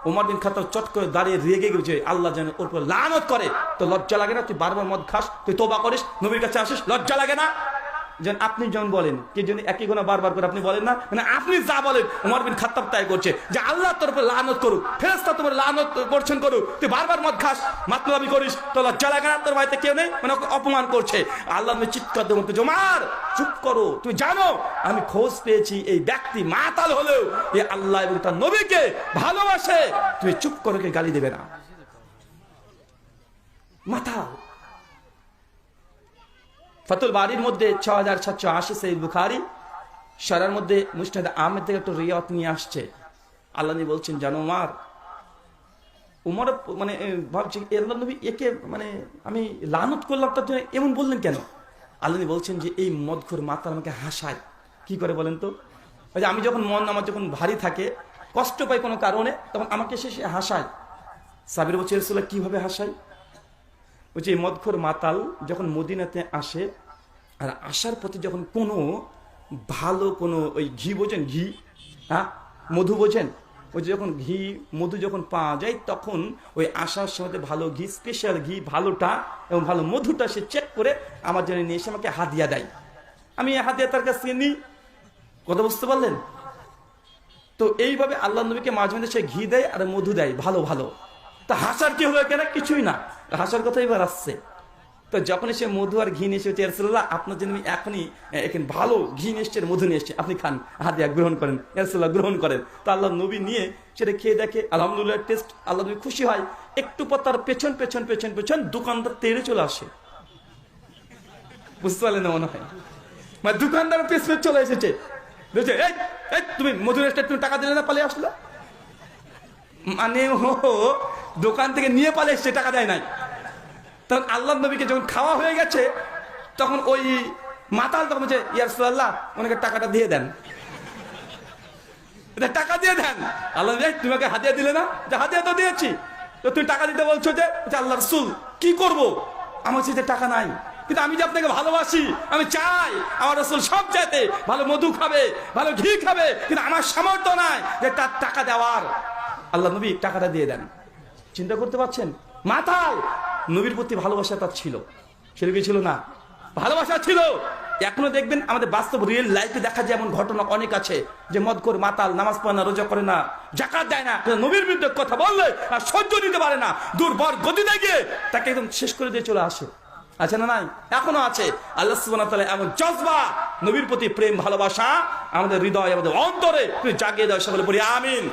ওমর বিন খাত্তাব চট করে দাঁড়িয়ে রেগে গেছে, আল্লাহ যেন ওর উপর লানত করে। তো লজ্জা লাগে না? তুই বারবার মদ খাস, তুই তওবা করিস, নবীর কাছে আসিস, লজ্জা লাগে না? যেন আপনি যেমন বলেন, কি জন্য একই গুনাহ বারবার করে আপনি বলেন না? মানে আপনি যা বলেন ওমর বিন খাত্তাব তাই করছে, যে আল্লাহ তোর উপর লানত করুক, ফেরেশতা তোমার লানত করছেন করুক, তুই বারবার মদ খাস, মাতলামি করিস, তো লজ্জা লাগে না? তোর বাড়িতে কেউ নেই, মানে ওকে অপমান করছে। আল্লাহ নবী চিৎকার দিয়ে বলতে, ওমর চুপ করো, তুমি জানো আমি খোঁজ পেয়েছি এই ব্যক্তি মাতাল হলেও এই আল্লাহ এবং তার নবীকে ভালোবাসে, তুমি চুপ করো, কে গালি দেবে না। মাতাল। ফাতুল বাড়ির মধ্যে ৬৭৮০ সহিহ বুখারী, শরার মধ্যে মুসনাদ আহমেদ থেকে একটা রিওয়ায়াত নিয়ে আসছে। আল্লাহ নবী বলছেন, জানো উমর মানে ভাবছি আল্লাহ নবী একে মানে আমি লানত করলাম, তার জন্য এমন বললেন কেন? আল্লাহ নবী বলছেন যে এই মদখোর মাতাল আমাকে হাসায়। কি করে বলেন তো? ওই যে আমি যখন মন আমার যখন ভারী থাকে, কষ্ট পাই কোনো কারণে, তখন আমাকে সে হাসায়। সাবির বলছে, রাসূলুল্লাহ কিভাবে হাসায়? ওই যে মদখোর মাতাল যখন মদিনাতে আসে, আর আসার পথে যখন কোনো ভালো কোনো ওই ঘি বোঝেন, ঘি, হ্যাঁ মধু বোঝেন, ওই যে যখন ঘি মধু যখন পাওয়া যায়, তখন ওই আসার সময় ভালো ঘি, স্পেশাল ঘি ভালোটা এবং ভালো মধুটা সে চেক করে আমার জন্য নিয়ে এসে আমাকে হাদিয়া দেয়। আমি হাদিয়া তার কাছ থেকে নিই। কথা বুঝতে পারলেন? তো এইভাবে আল্লাহ নবীকে মাঝে মাঝে সে ঘি দেয় আর মধু দেয় ভালো ভালো। তা হাসার কি হলো কেন? কিছুই না, হাসার কথা এবার আসছে। তো যখন সে মধু আর ঘি নিয়ে এসে, রাসূলুল্লাহ আপনার জন্য এখনই এখানে ভালো ঘি নিয়ে এসছে, মধু নিয়ে এসছে, আপনি খান, হাদিয়া গ্রহণ করেন। রাসূলুল্লাহ গ্রহণ করেন। তো আল্লাহ নবী নিয়ে সেটা খেয়ে দেখে, আলহামদুলিল্লাহ টেস্ট, আল্লাহ নবী খুশি হয়। একটু পর তার পেছন পেছন পেছন পেছন দোকানদার তেড়ে চলে আসে। বুঝতে পারলেন না মনে হয়? মানে দোকানদার পেছনে চলে এসেছে, বলছে এই তুমি মধু এসে তুমি টাকা দিলে না, পালিয়ে আসলে। মানে ও দোকান থেকে নিয়ে পালিয়ে এসছে, টাকা দেয় নাই। তখন আল্লাহ নবীকে যখন খাওয়া হয়ে গেছে, তখন ওই মাতাল তখন বলছে, ইয়া রাসূলুল্লাহ ওনাকে টাকাটা দিয়ে দেন, টাকা দিয়ে দেন। আল্লাহ নবী, তোমাকে হাদিয়া দিলে না? যে হাদিয়া তো দিয়েছি, তো তুমি টাকা দিতে বলছো যে? আল্লাহ রাসূল কি করব, আমার কাছে টাকা নাই, কিন্তু আমি যে আপনাকে ভালোবাসি, আমি চাই আমার রাসূল সব চাইতে ভালো মধু খাবে, ভালো ঘি খাবে, কিন্তু আমার সামর্থ্য নাই যে তার টাকা দেওয়ার। আল্লাহ নবী টাকাটা দিয়ে দেন। চিন্তা করতে পারছেন? মাতাল। নবীর প্রতি ভালোবাসা তার ছিল, সেরকম ছিল না? ভালোবাসা ছিল। এখনো দেখবেন আমাদের বাস্তব রিয়েল লাইফে দেখা যায় এমন ঘটনা অনেক আছে, যে মদখোর মাতাল নামাজ পড়ে না, রোজা করে না, যাকাত দেয় না, নবীর বিরুদ্ধে কথা বললে আর সহ্য নিতে পারে না, দুর্বল গদিতে গিয়ে তাকে একদম শেষ করে দিয়ে চলে আসে। আছে না নাই? এখনো আছে। আল্লাহ সুবহানাহু ওয়া তাআলা এমন জজবা, নবীর প্রতি প্রেম ভালোবাসা আমাদের হৃদয়, আমাদের অন্তরে জাগিয়ে দেওয়া। সকলে বলি আমিন।